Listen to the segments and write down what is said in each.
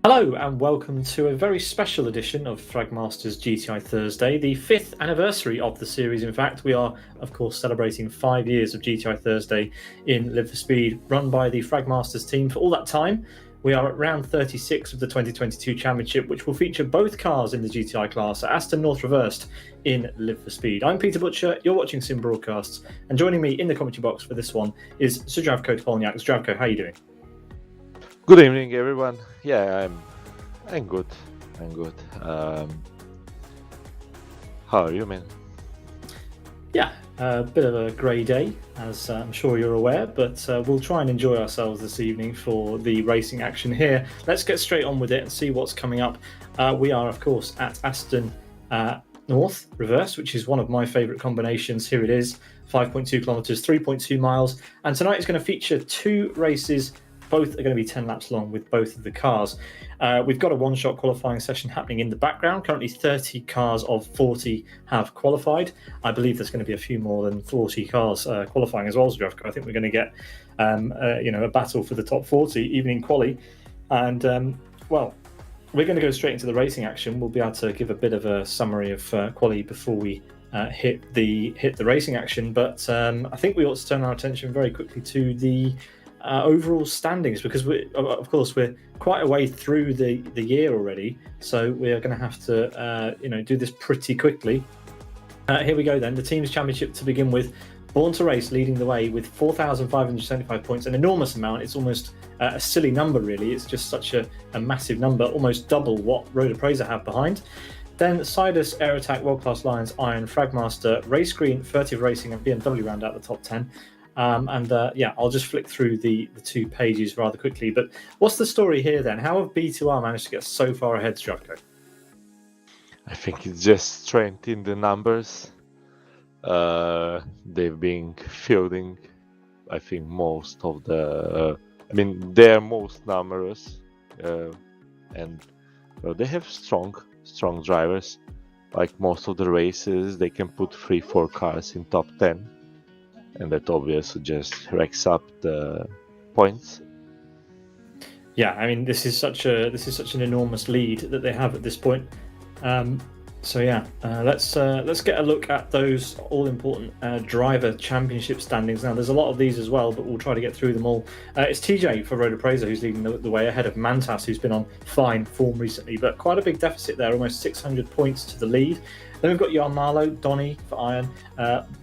Hello and welcome to a very special edition of Fragmaster's GTI Thursday, the 5th anniversary of the series. In fact, we are, of course, celebrating 5 years of GTI Thursday in Live for Speed, run by the Fragmasters team. For all that time, we are at round 36 of the 2022 Championship, which will feature both cars in the GTI class at Aston North Reversed in Live for Speed. I'm Peter Butcher, you're watching Sim Broadcasts, and joining me in the commentary box for this one is Zdravko Topolnjak. Zdravko, how are you doing? Good evening, everyone. Yeah, I'm good. I'm good. How are you, man? Yeah, a bit of a grey day, as I'm sure you're aware, but we'll try and enjoy ourselves this evening for the racing action here. Let's get straight on with it and see what's coming up. We are, of course, at Aston North Reverse, which is one of my favourite combinations. Here it is, 5.2 kilometres, 3.2 miles. And tonight is going to feature two races. Both are going to be 10 laps long with both of the cars. We've got a one-shot qualifying session happening in the background. Currently 30 cars of 40 have qualified. I believe there's going to be a few more than 40 cars qualifying as well, Zdravko. I think we're going to get a battle for the top 40, even in quali. And, well, we're going to go straight into the racing action. We'll be able to give a bit of a summary of quali before we hit the racing action. But I think we ought to turn our attention very quickly to the overall standings, because we're quite a way through the year already, so we're going to have to do this pretty quickly. Here we go then. The teams championship to begin with. Born to Race leading the way with 4,575 points, an enormous amount. It's almost a silly number, really. It's just such a massive number, almost double what Road Appraiser have behind. Then Sidus, Air Attack, World Class Lions, Iron, Fragmaster, Race Green, Furtive Racing and BMW round out the top 10. I'll just flick through the two pages rather quickly. But what's the story here then? How have B2R managed to get so far ahead, Zdravko? I think it's just strength in the numbers. They've been fielding, I think, most of the... they're most numerous. And they have strong drivers. Like most of the races, they can put 3-4 cars in top 10. And that obviously just racks up the points. Yeah, this is such an enormous lead that they have at this point. Let's get a look at those all-important driver championship standings. Now, there's a lot of these as well, but we'll try to get through them all. It's TJ for Road Appraiser who's leading the way ahead of Mantas, who's been on fine form recently, but quite a big deficit there, almost 600 points to the lead. Then we've got Yarmalo, Donny for Iron,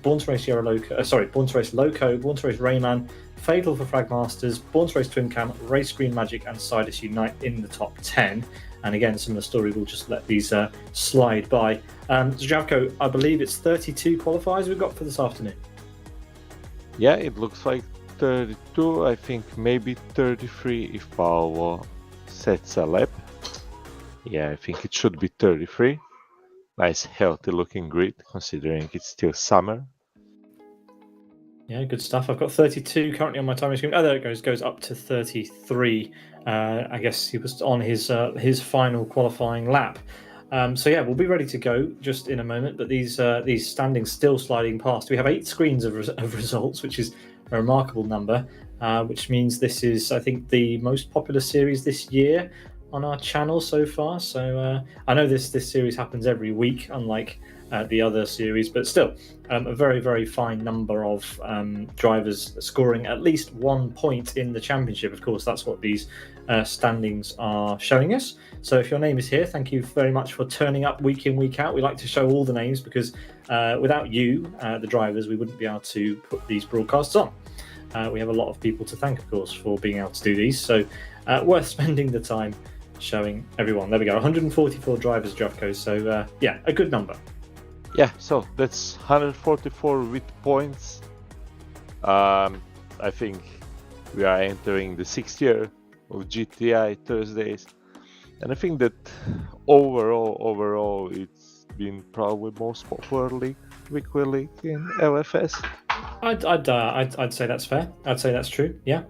Born to Race Born to Race Loco, Born to Race Rayman, Fatal for Fragmasters, Born to Race Twin Cam, Race Green Magic and Sidus Unite in the top 10. And again, some of the story, we'll just let these slide by. Zdravko, I believe it's 32 qualifiers we've got for this afternoon. Yeah, it looks like 32. I think maybe 33 if Paolo sets a lap. Yeah, I think it should be 33. Nice, healthy looking grid, considering it's still summer. Yeah, good stuff. I've got 32 currently on my timing screen. Oh, there it goes up to 33. I guess he was on his final qualifying lap. We'll be ready to go just in a moment. But these standings still sliding past. We have 8 screens of results, which is a remarkable number. Which means this is, I think, the most popular series this year on our channel so far. So I know this series happens every week, unlike the other series, but still a very, very fine number of drivers scoring at least 1 point in the championship. Of course, that's what these standings are showing us. So if your name is here, thank you very much for turning up week in, week out. We like to show all the names because without you, the drivers, we wouldn't be able to put these broadcasts on. We have a lot of people to thank, of course, for being able to do these. So worth spending the time showing everyone. There we go, 144 drivers, Zdravko. So a good number. Yeah, so that's 144 with points. I think we are entering the 6th year of GTI Thursdays, and I think that overall it's been probably most popular weekly league in LFS. I'd say that's fair. I'd say that's true. Yeah.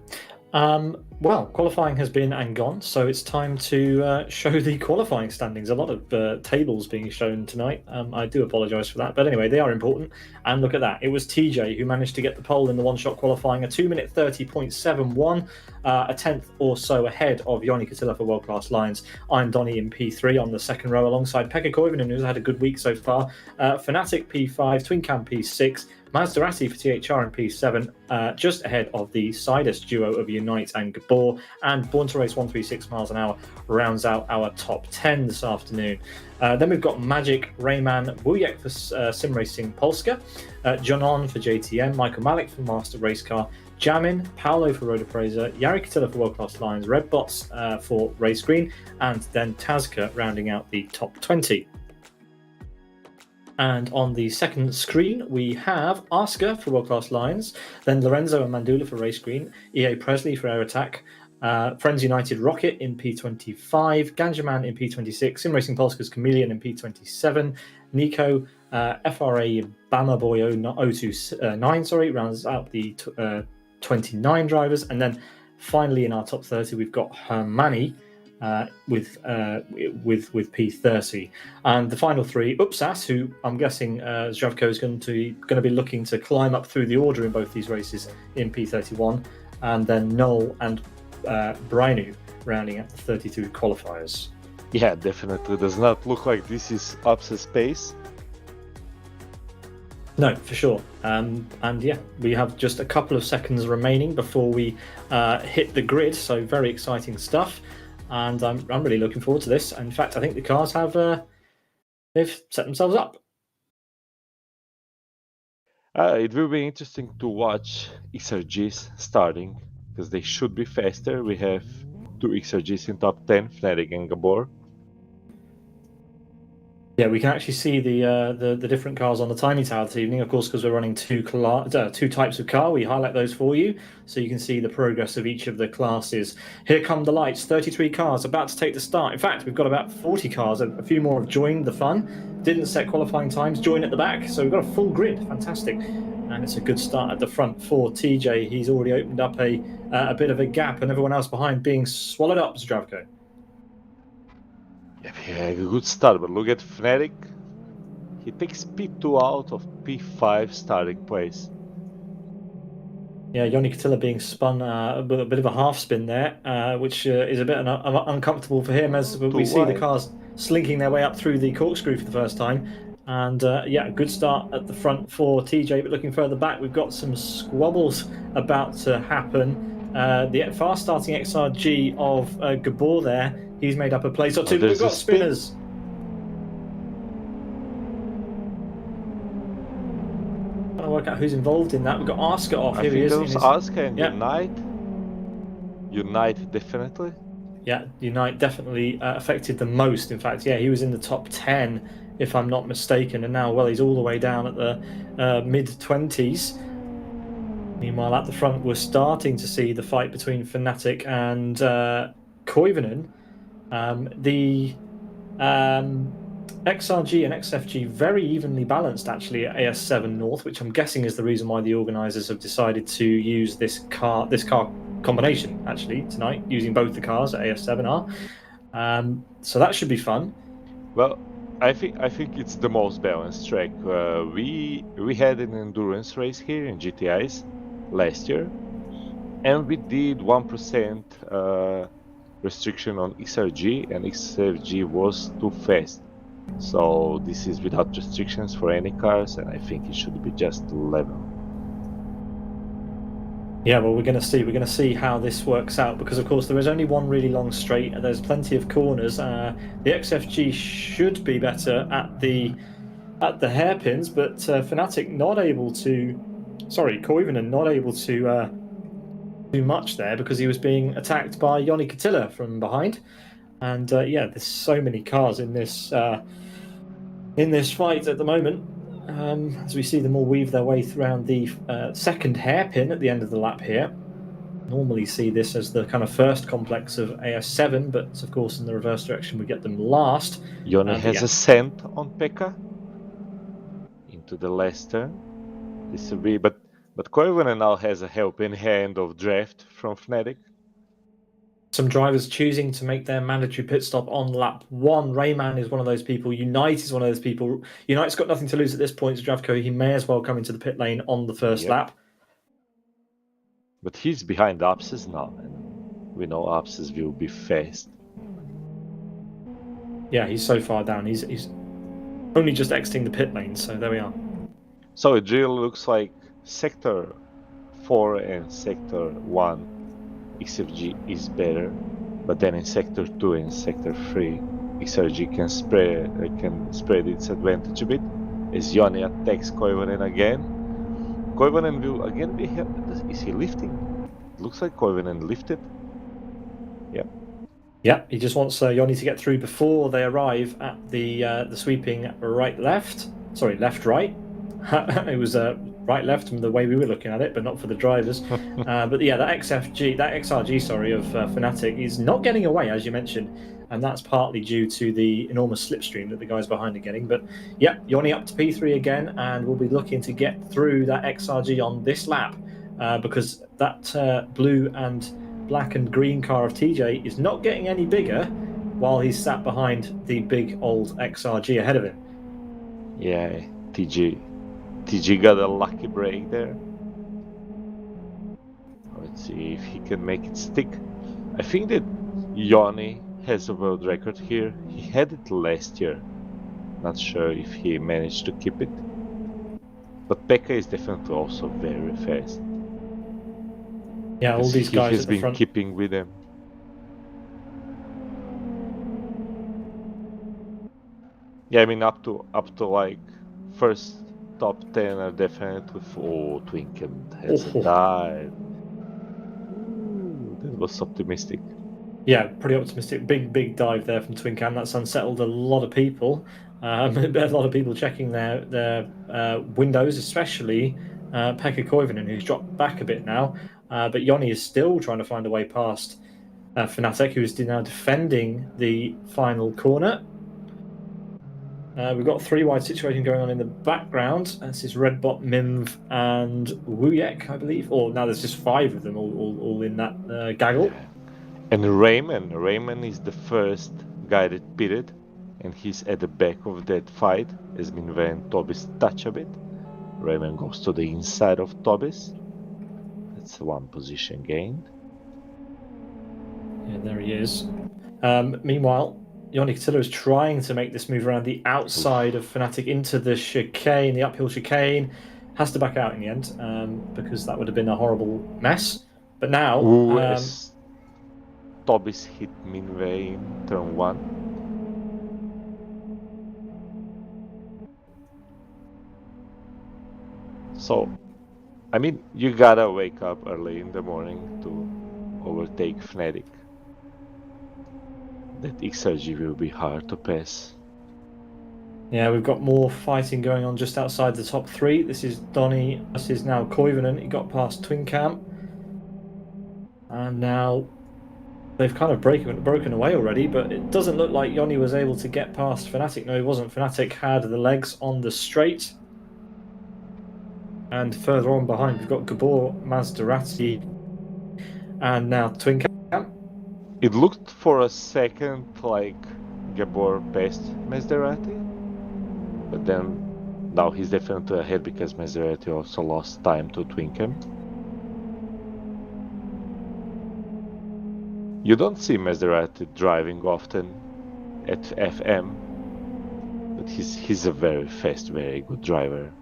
Well, qualifying has been and gone, so it's time to show the qualifying standings. A lot of tables being shown tonight. I do apologise for that, but anyway, they are important. And look at that. It was TJ who managed to get the pole in the one-shot qualifying, a 2-minute 30.71, a tenth or so ahead of Joni Katila for World Class Lions. I'm Donny in P3 on the second row alongside Pekka Koivunen, who's had a good week so far. Fnatic P5, Twin Cam P6, Maserati for THR in P7, just ahead of the Sidus duo of Unite and Gabor, and Born to Race 136 miles an hour rounds out our top 10 this afternoon. Then we've got Magic, Rayman, Wujek for Sim Racing Polska, Jonon for JTM, Michael Malik for Master Race Car, Jamin, Paolo for Road Appraiser, Yari Katila for World Class Lions, Redbots for Race Green, and then Tazka rounding out the top 20. And on the second screen, we have Oscar for World Class Lions, then Lorenzo and Mandula for Race Green, EA Presley for Air Attack, Friends United Rocket in P25, Ganjaman in P26, Sim Racing Polska's Chameleon in P27, Nico, FRA Bama Boy 029, rounds out the 29 drivers. And then finally in our top 30, we've got Hermani, with P30, and the final three, Upsas, who I'm guessing Zdravko is going to be looking to climb up through the order in both these races in P31, and then Noel and Brainu rounding out the 32 qualifiers. Yeah, definitely does not look like this is Upsas pace. No, for sure. And yeah, we have just a couple of seconds remaining before we hit the grid, so very exciting stuff. And I'm really looking forward to this. In fact, I think the cars have they've set themselves up. It will be interesting to watch XRGs starting because they should be faster. We have two XRGs in top 10, Fnatic and Gabor. Yeah, we can actually see the different cars on the Tiny Tower this evening, of course, because we're running two types of car. We highlight those for you, so you can see the progress of each of the classes. Here come the lights, 33 cars about to take the start. In fact, we've got about 40 cars. A few more have joined the fun. Didn't set qualifying times, join at the back, so we've got a full grid. Fantastic. And it's a good start at the front for TJ. He's already opened up a bit of a gap, and everyone else behind being swallowed up, Zdravko. Yeah, good start, but look at Fnatic. He takes P2 out of P5 starting place. Yeah, Joni Katila being spun with a bit of a half spin there, which is a bit uncomfortable for him as we see the cars slinking their way up through the corkscrew for the first time. And yeah, good start at the front for TJ, but looking further back, we've got some squabbles about to happen. The fast starting XRG of Gabor there, he's made up a place or two, but we've got spinners. Trying to work out who's involved in that. We've got Oscar off. Here he is. Oscar and Unite. Unite definitely. Yeah, Unite definitely affected the most. In fact, yeah, he was in the top 10, if I'm not mistaken, and now, well, he's all the way down at the mid-20s. Meanwhile, at the front, we're starting to see the fight between Fnatic and Koivunen. The XRG and XFG very evenly balanced, actually, at AS7 North, which I'm guessing is the reason why the organisers have decided to use this car combination, actually, tonight, using both the cars at AS7R. So that should be fun. Well, I think it's the most balanced track. We had an endurance race here in GTIs last year, and we did 1% restriction on XRG, and XRG was too fast. So this is without restrictions for any cars, and I think it should be just level. Yeah, well, we're going to see how this works out, because of course there is only one really long straight and there's plenty of corners. The XFG should be better at the hairpins, but Fnatic not able to, Koivunen not able to do much there because he was being attacked by Joni Katila from behind. And yeah, there's so many cars in this fight at the moment. As we see them all weave their way around the second hairpin at the end of the lap here. Normally see this as the kind of first complex of AS7, but of course in the reverse direction we get them last. Joni has a scent on Pekka into the last turn. This will be, but Koivunen now has a helping hand of draft from Fnatic. Some drivers choosing to make their mandatory pit stop on lap 1. Rayman is one of those people. Unite is one of those people. Unite's got nothing to lose at this point. Zdravko, he may as well come into the pit lane on the first lap. But he's behind Apsis now, and we know Apsis will be fast. Yeah, he's so far down. He's only just exiting the pit lane, so there we are. So it really looks like Sector 4 and Sector 1 XFG is better, but then in Sector 2 and Sector 3 XRG can spread its advantage a bit as Yoni attacks Koivunen again. Koivunen will again be here. Is he lifting? It looks like Koivunen lifted. Yeah, he just wants Yoni to get through before they arrive at the sweeping right-left. Sorry, left-right. It was right-left from the way we were looking at it, but not for the drivers. But yeah, that XRG, sorry, of Fnatic is not getting away, as you mentioned, and that's partly due to the enormous slipstream that the guys behind are getting. But yeah, Yoni up to P3 again, and we'll be looking to get through that XRG on this lap because that blue and black and green car of TJ is not getting any bigger while he's sat behind the big old XRG ahead of him. Yeah, TG got a lucky break there. Let's see if he can make it stick. I think that Yoni has a world record here. He had it last year. Not sure if he managed to keep it. But Pekka is definitely also very fast. Yeah, all these guys he has at the been front. keeping with them. Yeah, I mean up to like first top 10 are definitely. Oh, Twinken has a dive. Ooh, that was optimistic. Yeah, pretty optimistic. Big dive there from Twinkan. That's unsettled a lot of people. A lot of people checking their windows, especially Pekka Koivunen, who's dropped back a bit now. But Yoni is still trying to find a way past Fnatic, who is now defending the final corner. We've got a 3-wide situation going on in the background. This is Redbot, Mimv, and Wuyek, I believe. Or now there's just 5 of them all in that gaggle. And Rayman is the first guy that pitted, and he's at the back of that fight. As Minve and Tobis touch a bit. Rayman goes to the inside of Tobis. That's 1 position gained. Yeah, there he is. Meanwhile, Yoni Cotillo is trying to make this move around the outside of Fnatic into the chicane, the uphill chicane. Has to back out in the end because that would have been a horrible mess. But now... Tobis hit Minve in turn 1. So, I mean, you gotta wake up early in the morning to overtake Fnatic. That XRG will be hard to pass. Yeah, we've got more fighting going on just outside the top 3. This is Donny. This is now Koivunen. He got past Twincam. And now they've kind of broken away already, but it doesn't look like Yoni was able to get past Fnatic. No, he wasn't. Fnatic had the legs on the straight. And further on behind, we've got Gabor, Maserati, and now Twincam. It looked for a second like Gabor passed Maserati, but then now he's definitely ahead because Maserati also lost time to Twincam. You don't see Maserati driving often at FM, but he's a very fast, very good driver.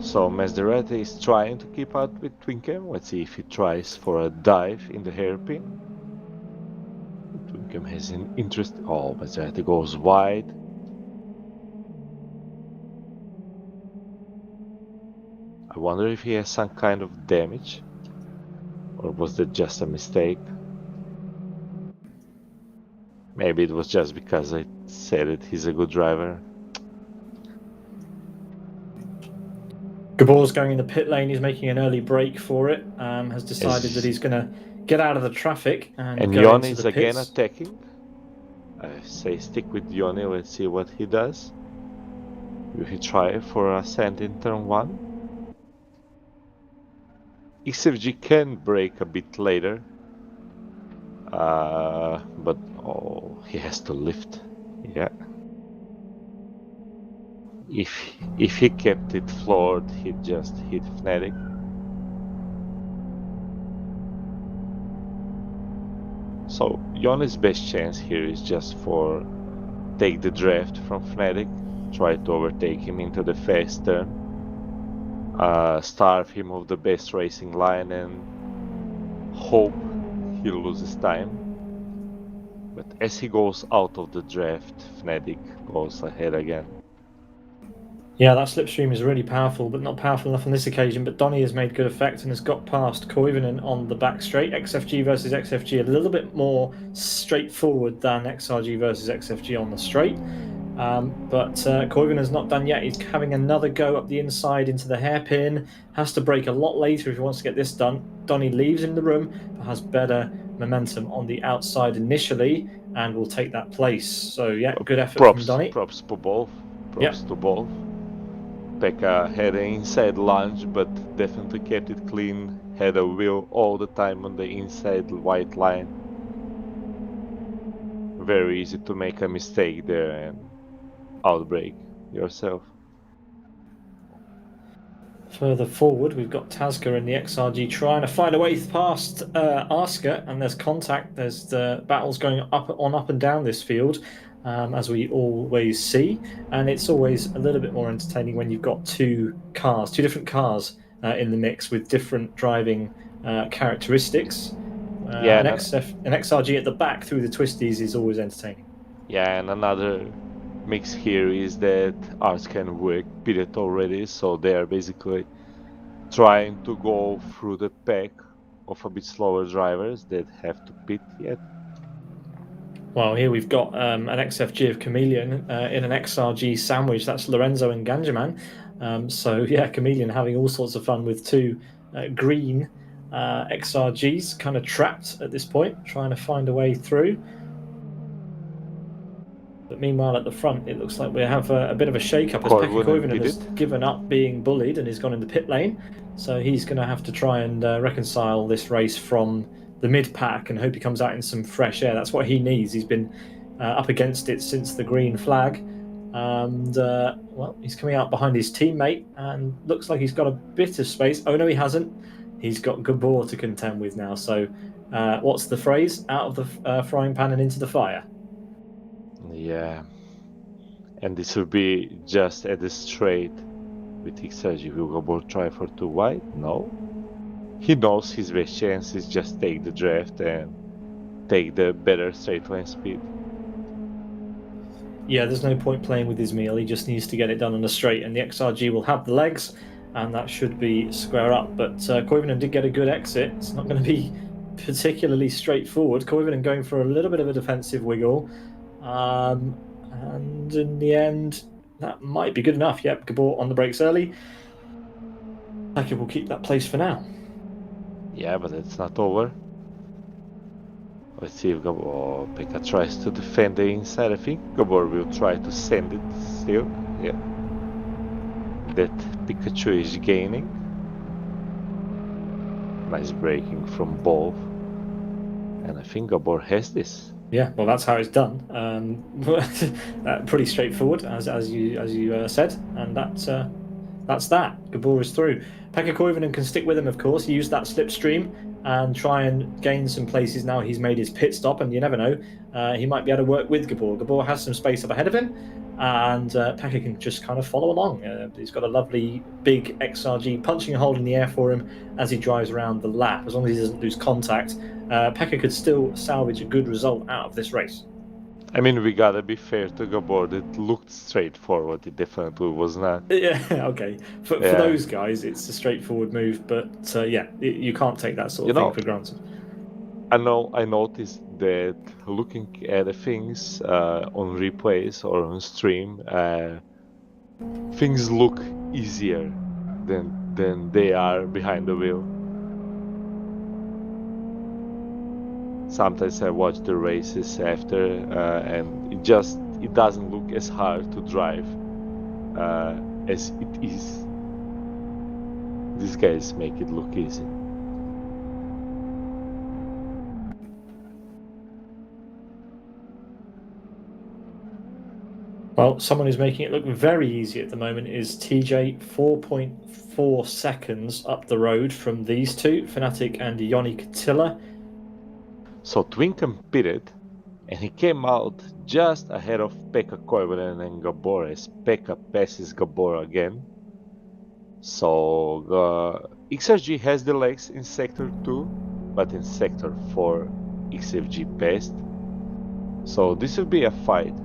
So Maserati is trying to keep up with Twincam. Let's see if he tries for a dive in the hairpin. Twincam has an interest. Oh, Maserati goes wide. I wonder if he has some kind of damage, or was that just a mistake? Maybe it was just because I said that he's a good driver. Gabor's going in the pit lane. He's making an early break for it. Has decided that he's going to get out of the traffic and And go Yon into is the again pits. attacking. I say stick with Yoni, let's see what he does. Will he try for ascent in turn 1? XFG can break a bit later. But oh, he has to lift. Yeah. If he kept it floored, he'd just hit Fnatic. So Yoni's best chance here is just for take the draft from Fnatic, try to overtake him into the fast turn, starve him of the best racing line and hope he loses time. But as he goes out of the draft, Fnatic goes ahead again. Yeah, that slipstream is really powerful, but not powerful enough on this occasion. But Donny has made good effect and has got past Koivunen on the back straight. XFG versus XFG, a little bit more straightforward than XRG versus XFG on the straight. But Koivunen's not done yet. He's having another go up the inside into the hairpin. Has to brake a lot later if he wants to get this done. Donny leaves in the room, but has better momentum on the outside initially and will take that place. So yeah, good effort from Donny. Props to both. Yep. To both. Pekka had an inside lunge, but definitely kept it clean. Had a wheel all the time on the inside white line. Very easy to make a mistake there and outbreak yourself. Further forward, we've got Tazka and the XRG trying to find a way past Asker, and there's contact. There's the battles going up and down this field, as we always see, and it's always a little bit more entertaining when you've got two different cars in the mix with different driving characteristics. An XRG at the back through the twisties is always entertaining. Yeah, and another mix here is that Asker and Wick pitted already, so they are basically trying to go through the pack of a bit slower drivers that have to pit yet. Well, here we've got an XFG of Chameleon in an XRG sandwich. That's Lorenzo and Ganjaman. So yeah, Chameleon having all sorts of fun with two green XRGs, kind of trapped at this point, trying to find a way through. But meanwhile, at the front, it looks like we have a bit of a shake-up as Pekka Koivunen has given up being bullied and he's gone in the pit lane. So he's going to have to try and reconcile this race from the mid-pack and hope he comes out in some fresh air. That's what he needs. He's been up against it since the green flag. And, well, he's coming out behind his teammate and looks like he's got a bit of space. Oh, no, he hasn't. He's got Gabor to contend with now. So what's the phrase? Out of the frying pan and into the fire. Yeah, and this will be just at the straight with XRG. Will Gabor try for 2 wide? No. He knows his best chance is just take the draft and take the better straight line speed. Yeah, there's no point playing with his meal. He just needs to get it done on the straight, and the XRG will have the legs, and that should be square up. But Koivunen did get a good exit. It's not going to be particularly straightforward. Koivunen going for a little bit of a defensive wiggle. And in the end, that might be good enough. Yep, Gabor on the brakes early. Pekka will keep that place for now. Yeah, but it's not over. Let's see if Pekka tries to defend the inside. I think Gabor will try to send it still. Yeah. That Pikachu is gaining. Nice braking from both. And I think Gabor has this. Yeah, well, that's how it's done. Pretty straightforward, as you said, and that's that. Gabor is through. Pekka Koivunen can stick with him, of course. He used that slipstream and try and gain some places now he's made his pit stop, and you never know, he might be able to work with Gabor. Gabor has some space up ahead of him, and Pekka can just kind of follow along. He's got a lovely big XRG punching a hole in the air for him as he drives around the lap. As long as he doesn't lose contact, Pekka could still salvage a good result out of this race. I mean, we gotta be fair to Gabor. It looked straightforward. It definitely was not. Yeah, okay. For those guys, it's a straightforward move, but yeah, you can't take that sort of thing for granted. I noticed that looking at the things on replays or on stream, things look easier than they are behind the wheel. Sometimes I watch the races after, and it doesn't look as hard to drive as it is. These guys make it look easy. Well, someone who's making it look very easy at the moment is TJ, 4.4 seconds up the road from these two, Fnatic and Yoni Katilla. So Twinkum pitted, and he came out just ahead of Pekka Koivunen and Gabor as Pekka passes Gabor again. So XFG has the legs in Sector 2, but in Sector 4 XFG passed. So this will be a fight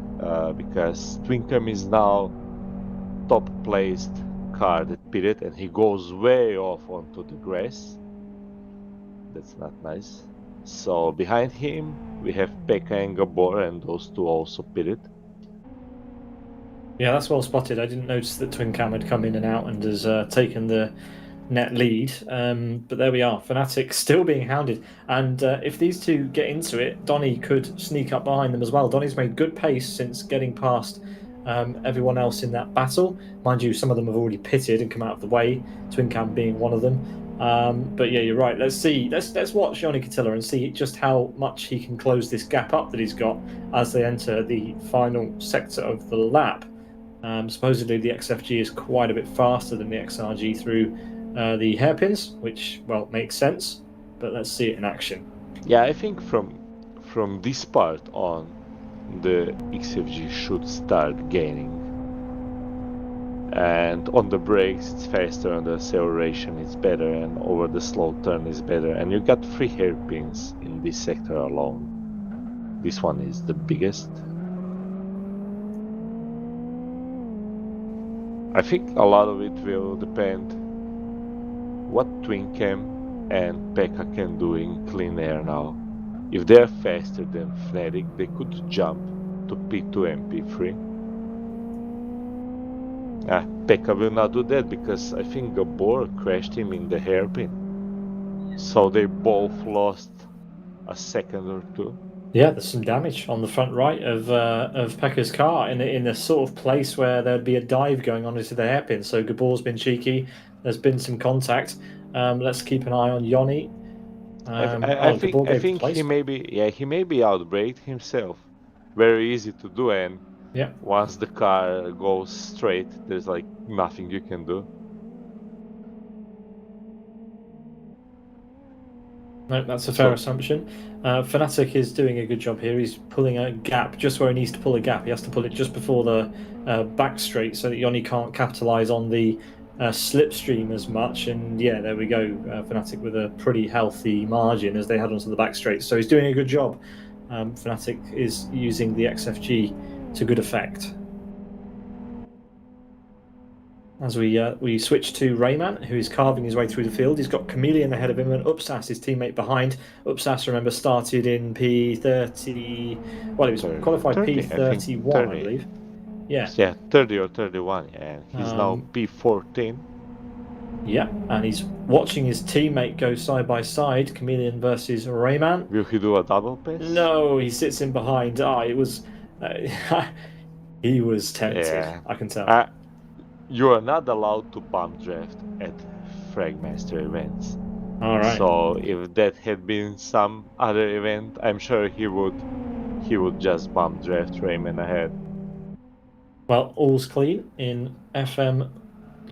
because Twinkum is now top placed car that pitted, and he goes way off onto the grass. That's not nice. So behind him we have Pekka and Gabor, and those two also pitted. Yeah, that's well spotted. I didn't notice that Twin Cam had come in and out and has taken the net lead. But there we are. Fnatic still being hounded. And if these two get into it, Donny could sneak up behind them as well. Donny's made good pace since getting past everyone else in that battle. Mind you, some of them have already pitted and come out of the way, Twin Cam being one of them. But yeah, you're right. Let's see. Let's watch Yoni Katilla and see just how much he can close this gap up that he's got as they enter the final sector of the lap. Supposedly the XFG is quite a bit faster than the XRG through the hairpins, which, well, makes sense, but let's see it in action. Yeah, I think from this part on, the XFG should start gaining. And on the brakes it's faster, on the acceleration it's better, and over the slow turn is better. And you got 3 hairpins in this sector alone. This one is the biggest. I think a lot of it will depend what Twin Cam and Pekka can do in clean air now. If they're faster than Fnatic, they could jump to P2 and P3. Pekka will not do that because I think Gabor crashed him in the hairpin. So they both lost a second or two. Yeah, there's some damage on the front right of Pekka's car in the sort of place where there'd be a dive going on into the hairpin. So Gabor's been cheeky. There's been some contact. Let's keep an eye on Yoni. I think he may be outbraked himself. Very easy to do, and yeah, once the car goes straight, there's like nothing you can do. No, that's a fair assumption. Fnatic is doing a good job here. He's pulling a gap just where he needs to pull a gap. He has to pull it just before the back straight so that Yoni can't capitalise on the slipstream as much. And yeah, there we go. Fnatic with a pretty healthy margin as they head onto the back straight. So he's doing a good job. Fnatic is using the XFG to good effect. As we switch to Rayman, who is carving his way through the field. He's got Chameleon ahead of him and Upsas, his teammate, behind. Upsas, remember, started in P30. Well, he was qualified 30, P31, I believe. Yeah, 30 or 31, and he's now P14. Yeah, and he's watching his teammate go side by side, Chameleon versus Rayman. Will he do a double pass? No, he sits in behind. It was... he was tempted, yeah. I can tell. You are not allowed to bump draft at Fragmaster events. All right. So if that had been some other event, I'm sure he would just bump draft Rayman ahead. Well, all's clean in FM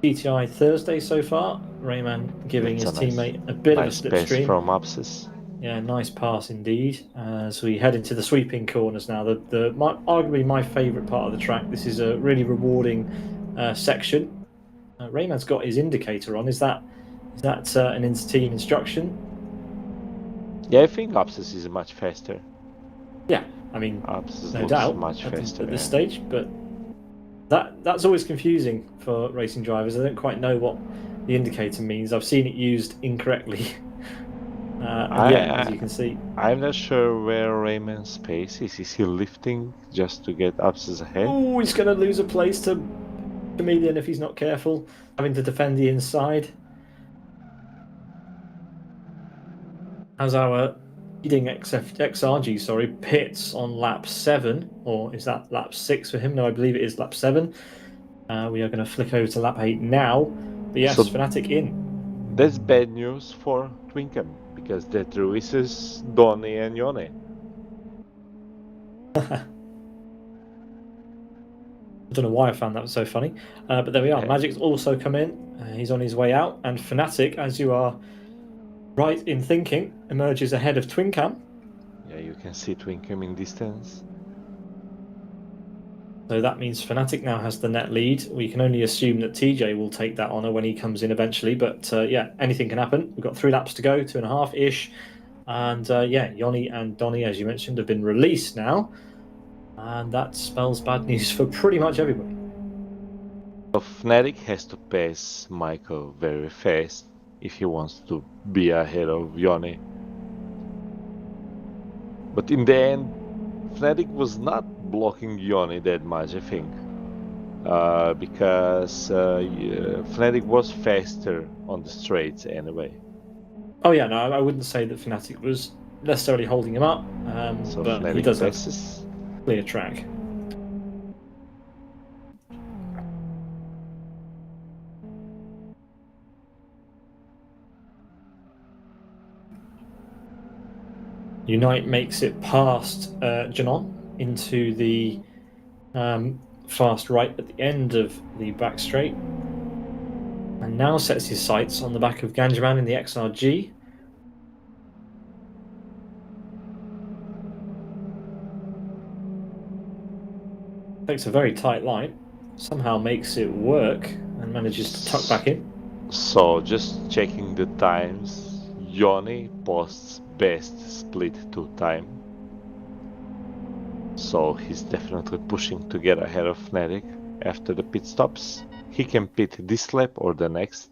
GTI Thursday so far. Rayman giving his teammate a bit of a slipstream from Upsis. Yeah, nice pass indeed. As we head into the sweeping corners now, arguably my favourite part of the track. This is a really rewarding section. Rayman's got his indicator on. Is that an inter-team instruction? Yeah, I think Upsis is much faster. Yeah, I mean, Upsis no doubt much faster at this stage, but that's always confusing for racing drivers. I don't quite know what the indicator means. I've seen it used incorrectly. As you can see, I'm not sure where Rayman's pace is. Is he lifting just to get Upsis ahead? Oh, he's going to lose a place to Chameleon if he's not careful, having to defend the inside. As our leading XRG, pits on lap 7, or is that lap 6 for him? No, I believe it is lap 7. We are going to flick over to lap 8 now. But yes, So- Fnatic in. That's bad news for Twinkem because that releases Donny and Yone. I don't know why I found that so funny, but there we are. Yeah. Magic's also come in. He's on his way out, and Fnatic, as you are right in thinking, emerges ahead of Twincam. Yeah, you can see Twinkem in distance. So that means Fnatic now has the net lead. We can only assume that TJ will take that honour when he comes in eventually. But yeah, anything can happen. We've got 3 laps to go, 2.5-ish. And yeah, Yoni and Donny, as you mentioned, have been released now. And that spells bad news for pretty much everybody. So Fnatic has to pass Michael very fast if he wants to be ahead of Yone. But in the end, Fnatic was not blocking Yone that much, I think. Because Fnatic was faster on the straights anyway. Oh yeah, no, I wouldn't say that Fnatic was necessarily holding him up. So but Fnatic he does passes. have a clear track. Unite makes it past Janon into the fast right at the end of the back straight, and now sets his sights on the back of Ganjaman in the XRG. Takes a very tight line, somehow makes it work, and manages to tuck back in. So just checking the times, Yone posts best split to time. So he's definitely pushing to get ahead of Fnatic after the pit stops. He can pit this lap or the next.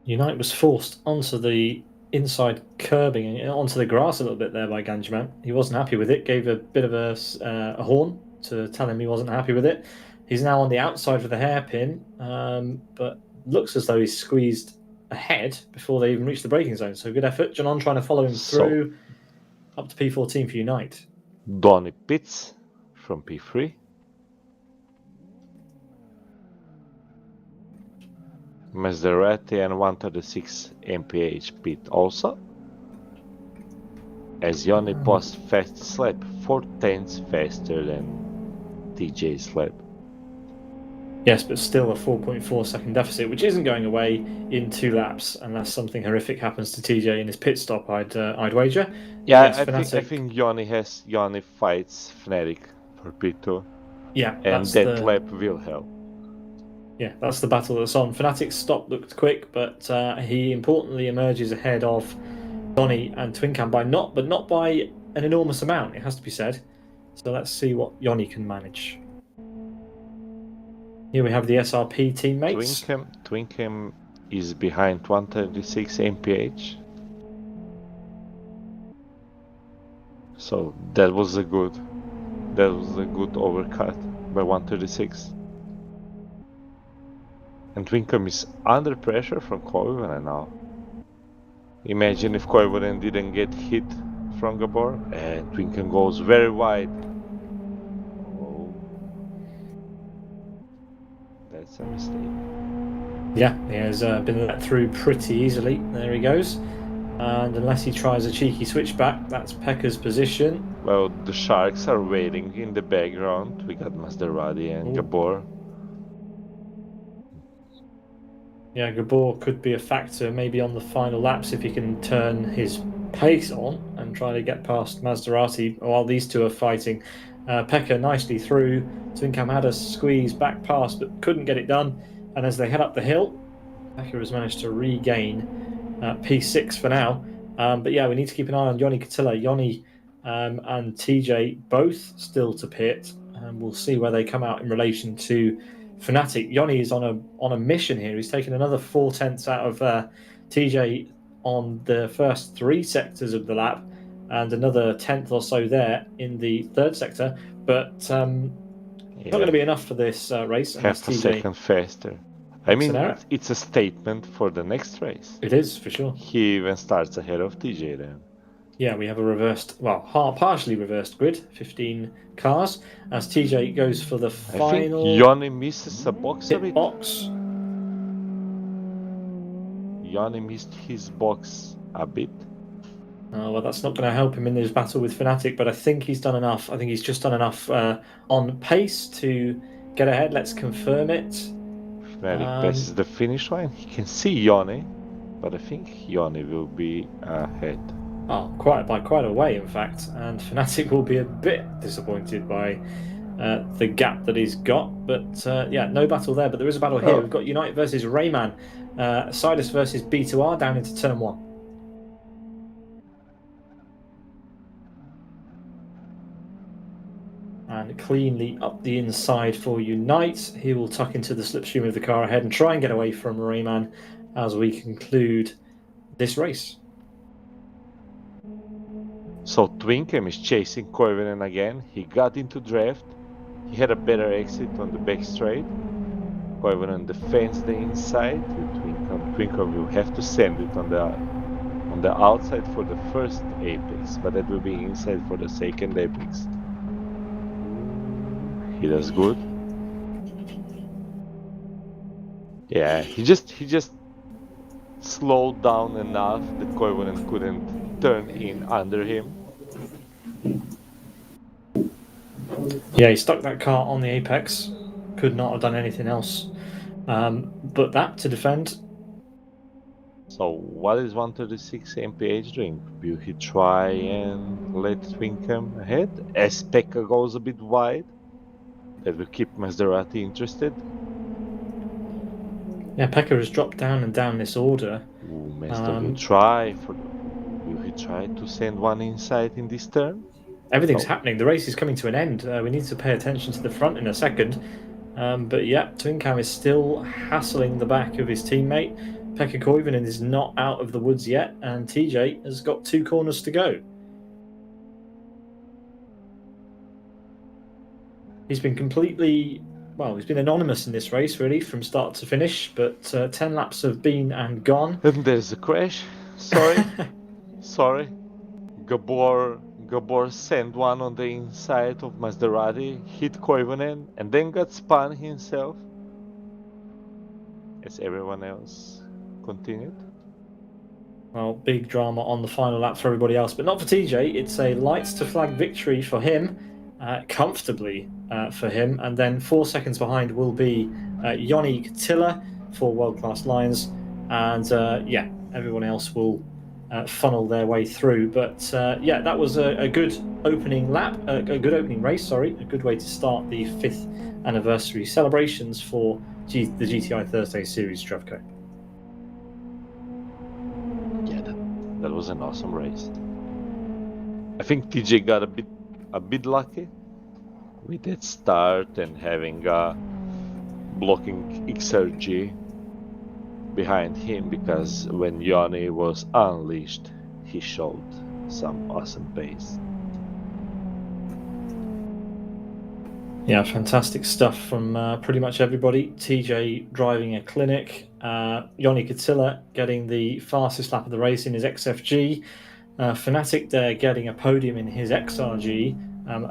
Unite was forced onto the inside curbing and onto the grass a little bit there by Ganjaman. He wasn't happy with it, gave a bit of a horn to tell him he wasn't happy with it. He's now on the outside for the hairpin, but looks as though he's squeezed ahead before they even reach the braking zone. So good effort. Janon trying to follow him through up to P14 for Unite. Donny pits from P3. Maserati and 136 mph pit also. As Yone posts fast lap 4 tenths faster than TJ's lap. Yes, but still a 4.4 second deficit, which isn't going away in 2 laps unless something horrific happens to TJ in his pit stop. I'd wager. Yeah, Yes, I think Yone fights Fnatic for P2. Yeah, and that lap will help. Yeah, that's the battle that's on. Fnatic's stop looked quick, but he importantly emerges ahead of Donny and Twincam by not by an enormous amount, it has to be said. So let's see what Yoni can manage. Here we have the SRP teammates. Twincam is behind 136 mph. So that was a good overcut by 136. And Twincam is under pressure from Koivunen now. Imagine if Koivunen didn't get hit from Gabor, and Twincam goes very wide. Oh, that's a mistake. Yeah, he has been let through pretty easily. There he goes. And unless he tries a cheeky switchback, that's Pekka's position. Well, the Sharks are waiting in the background. We got Maserati and Gabor. Yeah, Gabor could be a factor maybe on the final laps if he can turn his pace on and try to get past Maserati while these two are fighting. Pekka nicely through. Twincam had a squeeze back pass but couldn't get it done. And as they head up the hill, Pekka has managed to regain P6 for now. But yeah, we need to keep an eye on Yoni Katila. Yoni and TJ both still to pit. And we'll see where they come out in relation to Fnatic. Yoni is on a mission here. He's taken another 4 tenths out of TJ on the first 3 sectors of the lap, and another 10th or so there in the 3rd sector. But not going to be enough for this race. Half a second faster. I mean, it's a statement for the next race. It is, for sure. He even starts ahead of TJ then. Yeah, we have a reversed, well, partially reversed grid, 15 cars, as TJ goes for the final. I think Yanni misses a box a bit. Box. Yanni missed his box a bit. Oh, well, that's not going to help him in his battle with Fnatic, but I think he's done enough. I think he's just done enough on pace to get ahead. Let's confirm it. Fnatic passes the finish line. He can see Yanni, but I think Yanni will be ahead. Oh, by quite a way, in fact. And Fnatic will be a bit disappointed by the gap that he's got. But yeah, no battle there. But there is a battle here. We've got Unite versus Rayman. Sidus versus B2R down into turn 1. And cleanly up the inside for Unite. He will tuck into the slipstream of the car ahead and try and get away from Rayman as we conclude this race. So Twinkem is chasing Koivunen again. He got into draft. He had a better exit on the back straight. Koivunen defends the inside with Twinkem. Twinkem will have to send it on the outside for the first apex, but that will be inside for the second apex. He does good. Yeah, he just slowed down enough that Koivunen couldn't turn in under him. Yeah, he stuck that car on the apex. Could not have done anything else but that to defend. So what is 136 MPH doing? Will he try and let Twinkem ahead? As Pekka goes a bit wide, that will keep Maserati interested. Yeah, Pekka has dropped down and down this order. Ooh, Master will try for. Will he try to send one inside in this turn? Everything's happening. The race is coming to an end. We need to pay attention to the front in a second. But yeah, Twinkem is still hassling the back of his teammate. Pekka Koivunen is not out of the woods yet, and TJ has got 2 corners to go. He's been he's been anonymous in this race, really, from start to finish, but 10 laps have been and gone. And there's a crash. Sorry. Sorry. Gabor sent one on the inside of Maserati, hit Koivunen, and then got spun himself. As everyone else continued. Well, big drama on the final lap for everybody else, but not for TJ. It's a lights to flag victory for him, comfortably for him. And then 4 seconds behind will be Yoni Katila for World Class Lions. And yeah, everyone else will funnel their way through. But yeah, that was a good opening lap, a good opening race, sorry. A good way to start the 5th anniversary celebrations for the GTI Thursday Series, Zdravko. Yeah, that was an awesome race. I think TJ got a bit lucky with that start and having blocking XRG behind him, because when Yanni was unleashed, he showed some awesome pace. Yeah, fantastic stuff from pretty much everybody. TJ driving a clinic. Yoni Katila getting the fastest lap of the race in his XFG. Fnatic there getting a podium in his XRG.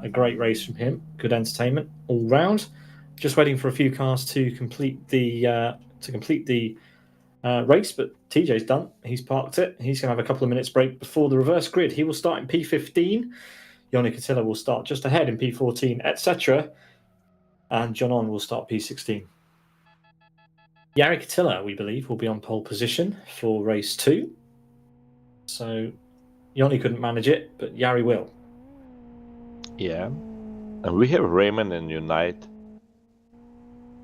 A great race from him. Good entertainment all round. Just waiting for a few cars to complete the race, but TJ's done. He's parked it. He's going to have a couple of minutes break before the reverse grid. He will start in P15. Yoni Katila will start just ahead in P14, etc. And John will start P16. Jari Katila, we believe, will be on pole position for race 2. So Yoni couldn't manage it, but Jari will. Yeah. And we have Raymond and Unite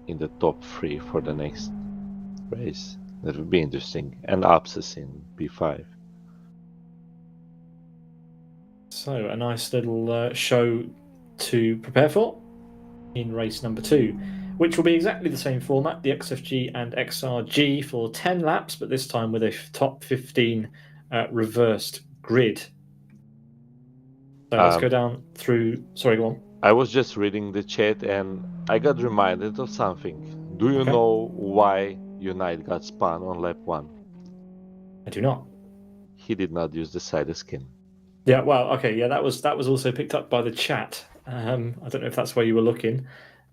in the top 3 for the next race. That would be interesting. And Abscess in P5. So a nice little show to prepare for in race number 2, which will be exactly the same format, the XFG and XRG for 10 laps, but this time with a top 15 reversed grid. So let's go down through... Sorry, go on. I was just reading the chat and I got reminded of something. Do you Okay. know why Unite got spun on lap 1? I do not. He did not use the side skin. Yeah, well, okay, yeah, that was also picked up by the chat. I don't know if that's where you were looking,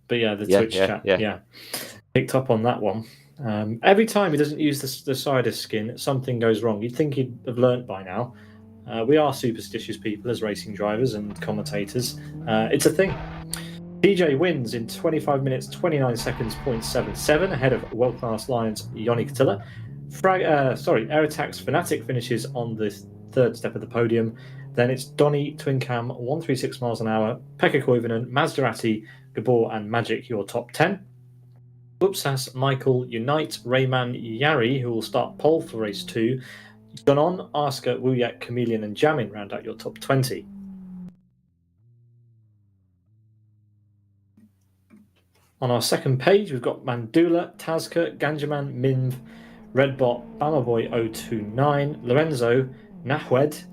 but yeah, the Twitch chat, yeah, picked up on that one. Every time he doesn't use the cider skin, something goes wrong. You'd think he'd have learnt by now. We are superstitious people as racing drivers and commentators. It's a thing. DJ wins in 25 minutes 29 seconds 0.77 ahead of world-class Lions Yoni Katila. Aerotax Fnatic finishes on the third step of the podium. Then it's Donny, Twincam, 136 miles an hour, Pekka Koivunen, Maserati, Gabor, and Magic, your top 10. Upsas, Michael, Unite, Rayman, Yari, who will start pole for race 2. Jonon, Asker, Wujak, Chameleon, and Jamin round out your top 20. On our second page, we've got Mandula, Tazka, Ganjaman, Minv, Redbot, Bamaboy029, Lorenzo, Nahwed,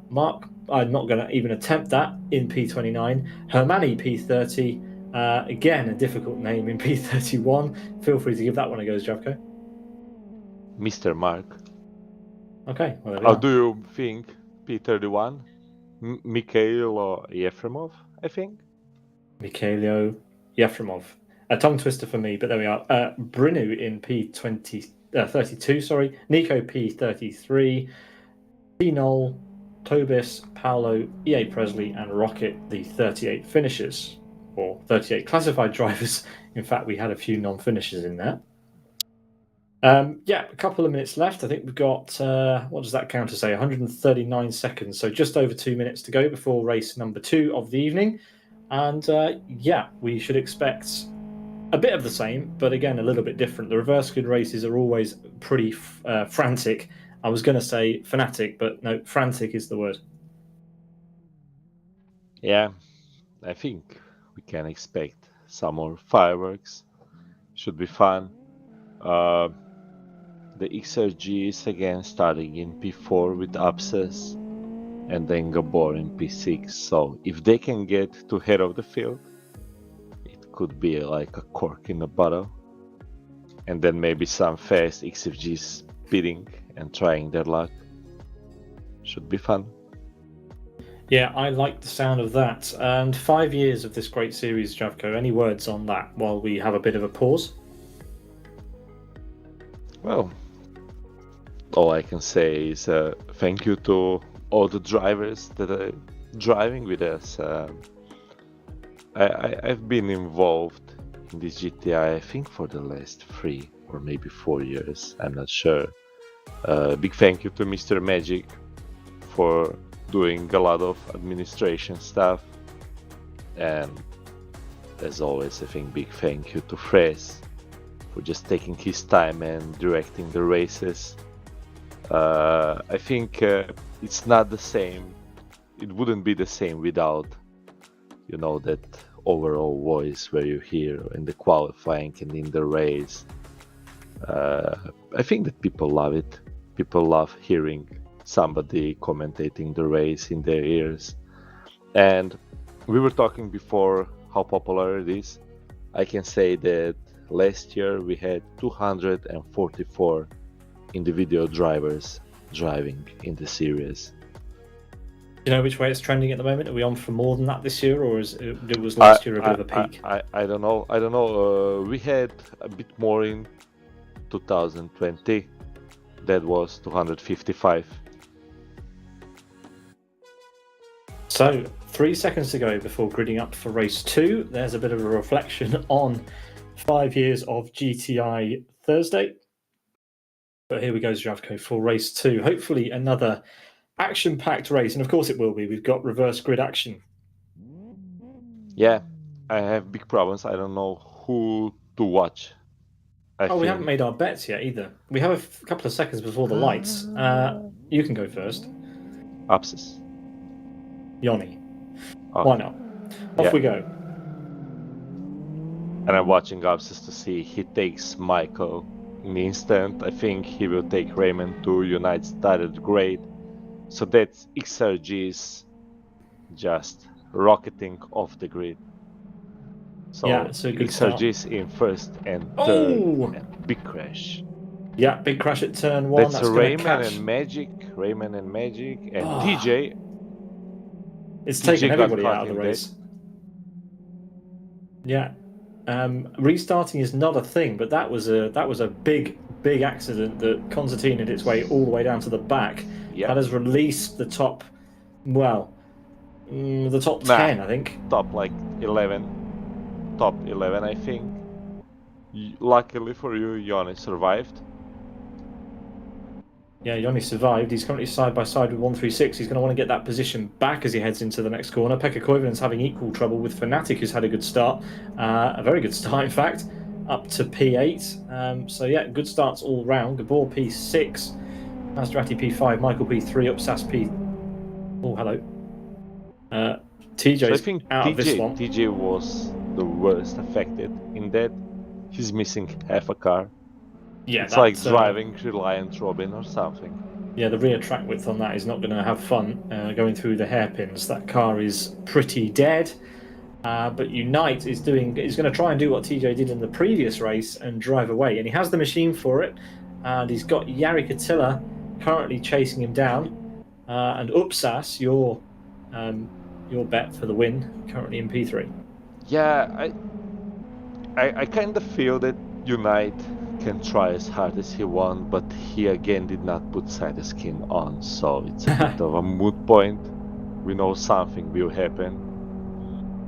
Mark, I'm not going to even attempt that in P29, Hermani P30, again, a difficult name in P31. Feel free to give that one a go, Zdravko. Mr. Mark. Okay, well, there we How are. do you think P31? Mikhail Yefremov, I think? Mikhailo Yefremov. A tongue twister for me, but there we are. Brinu in P32, sorry. Nico P33. T-Knoll, Tobis, Paolo, EA Presley, and Rocket, the 38 finishers, or 38 classified drivers. In fact, we had a few non-finishers in there. Yeah, a couple of minutes left. I think we've got, what does that count to say? 139 seconds. So just over 2 minutes to go before race number 2 of the evening. And yeah, we should expect a bit of the same, but again, a little bit different. The reverse grid races are always pretty frantic. I was going to say fanatic, but no, frantic is the word. Yeah, I think we can expect some more fireworks. Should be fun. The XRG is again starting in P4 with Abscess and then Gabor in P6. So if they can get to head of the field, it could be like a cork in a bottle. And then maybe some fast XFGs pitting and trying their luck. Should be fun. Yeah, I like the sound of that. And 5 years of this great series, Zdravko. Any words on that while we have a bit of a pause? Well, all I can say is thank you to all the drivers that are driving with us. I've been involved in this GTI, I think, for the last 3 or maybe 4 years. I'm not sure. Big thank you to Mr. Magic for doing a lot of administration stuff. And as always, I think big thank you to Fres for just taking his time and directing the races. I think it's not the same. It wouldn't be the same without, you know, that overall voice where you hear in the qualifying and in the race. I think that people love it. People love hearing somebody commentating the race in their ears. And we were talking before how popular it is. I can say that last year we had 244 individual drivers driving in the series. Do you know which way it's trending at the moment? Are we on for more than that this year, or it was last year a bit of a peak? I don't know. We had a bit more in 2020. That was 255. So 3 seconds to go before gridding up for race 2. There's a bit of a reflection on 5 years of GTI Thursday. But here we go, Zdravko, for race 2. Hopefully another action-packed race, and of course it will be. We've got reverse grid action. Yeah, I have big problems. I don't know who to watch. We haven't made our bets yet either. We have a couple of seconds before the lights. You can go first. Abscess. Yoni. Okay. Why not? Off we go. And I'm watching Abscess to see he takes Michael in the instant. I think he will take Raymond to Unite started great. So that's XRG's just rocketing off the grid. So Yeah, it's a good start. XRG's in first and third, Oh! and big crash. Yeah, big crash at turn one. That's going to Rayman catch. and Magic, Rayman and Magic, and Oh. TJ. It's TJ taken got everybody caught out of the in race. Yeah. Restarting is not a thing, but that was a big accident that concertinaed its way all the way down to the back. Yeah. That has released the top, the top 10, I think. Top like 11. Top 11, I think. Luckily for you, Yanni survived. Yeah, Yoni survived. He's currently side by side with 136. He's going to want to get that position back as he heads into the next corner. Pekka Koivunen's having equal trouble with Fnatic, who's had a good start. A very good start, in fact, up to P8. So, yeah, good starts all round. Gabor P6, Maserati P5, Michael P3, Upsas P... Oh, hello. TJ's So I think out of this one. TJ was the worst affected in that. He's missing half a car. Yeah, it's like driving Reliant Robin or something. Yeah, the rear track width on that is not going to have fun going through the hairpins. That car is pretty dead. But Unite is going to try and do what TJ did in the previous race and drive away. And he has the machine for it. And he's got Jari Katila currently chasing him down. And Upsas, your bet for the win, currently in P3. Yeah, I kind of feel that Unite can try as hard as he wants, but he again did not put side skin on, so it's a bit of a moot point. We know something will happen.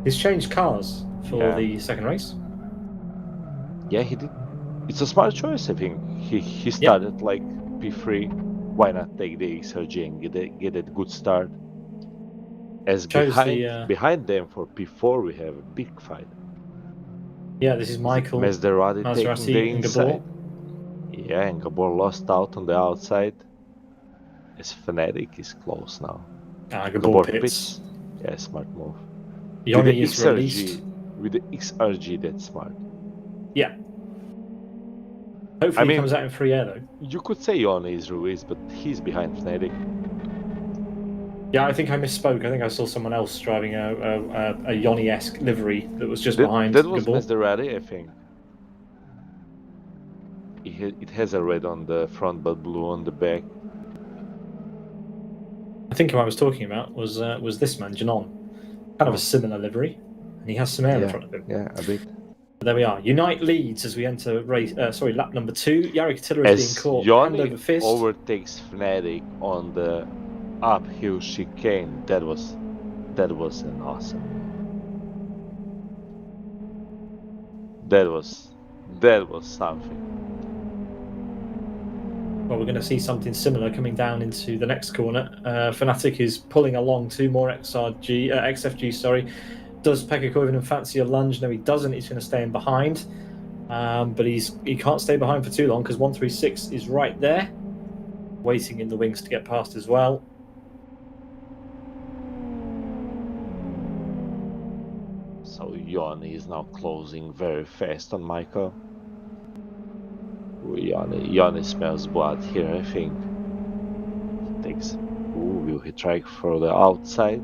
He's changed cars for the second race. Yeah, he did. It's a smart choice, I think. He started like P3. Why not take the XRG and get a good start? As behind them for P4 we have a big fight. Yeah, this is Michael Maserati taking the inside. Gabor. Yeah, and Gabor lost out on the outside. As Fnatic is close now. Gabor pits. Yeah, smart move. Yoni is released. With the XRG, that's smart. Yeah. Hopefully he comes out in free air though. You could say Yoni is released, but he's behind Fnatic. Yeah, I think I misspoke. I think I saw someone else driving a Yoni-esque livery that was just behind That was Gabor. Maserati, I think. It has a red on the front but blue on the back. I think who I was talking about was this man, Janon. Kind of a similar livery, and he has some air in front of him. Yeah, a bit. But there we are. Unite leads as we enter lap number 2. Jari Katila is being caught Yoni hand over fist. Overtakes Fnatic on the uphill chicane. That was an awesome. That was something. Well, we're going to see something similar coming down into the next corner. Fnatic is pulling along 2 more XFG. Sorry. Does Pekka Koivunen fancy a lunge? No, he doesn't. He's going to stay in behind. But he can't stay behind for too long because 136 is right there, waiting in the wings to get past as well. So Yoni is now closing very fast on Michael. Yoni smells blood here, I think. Will he try for the outside?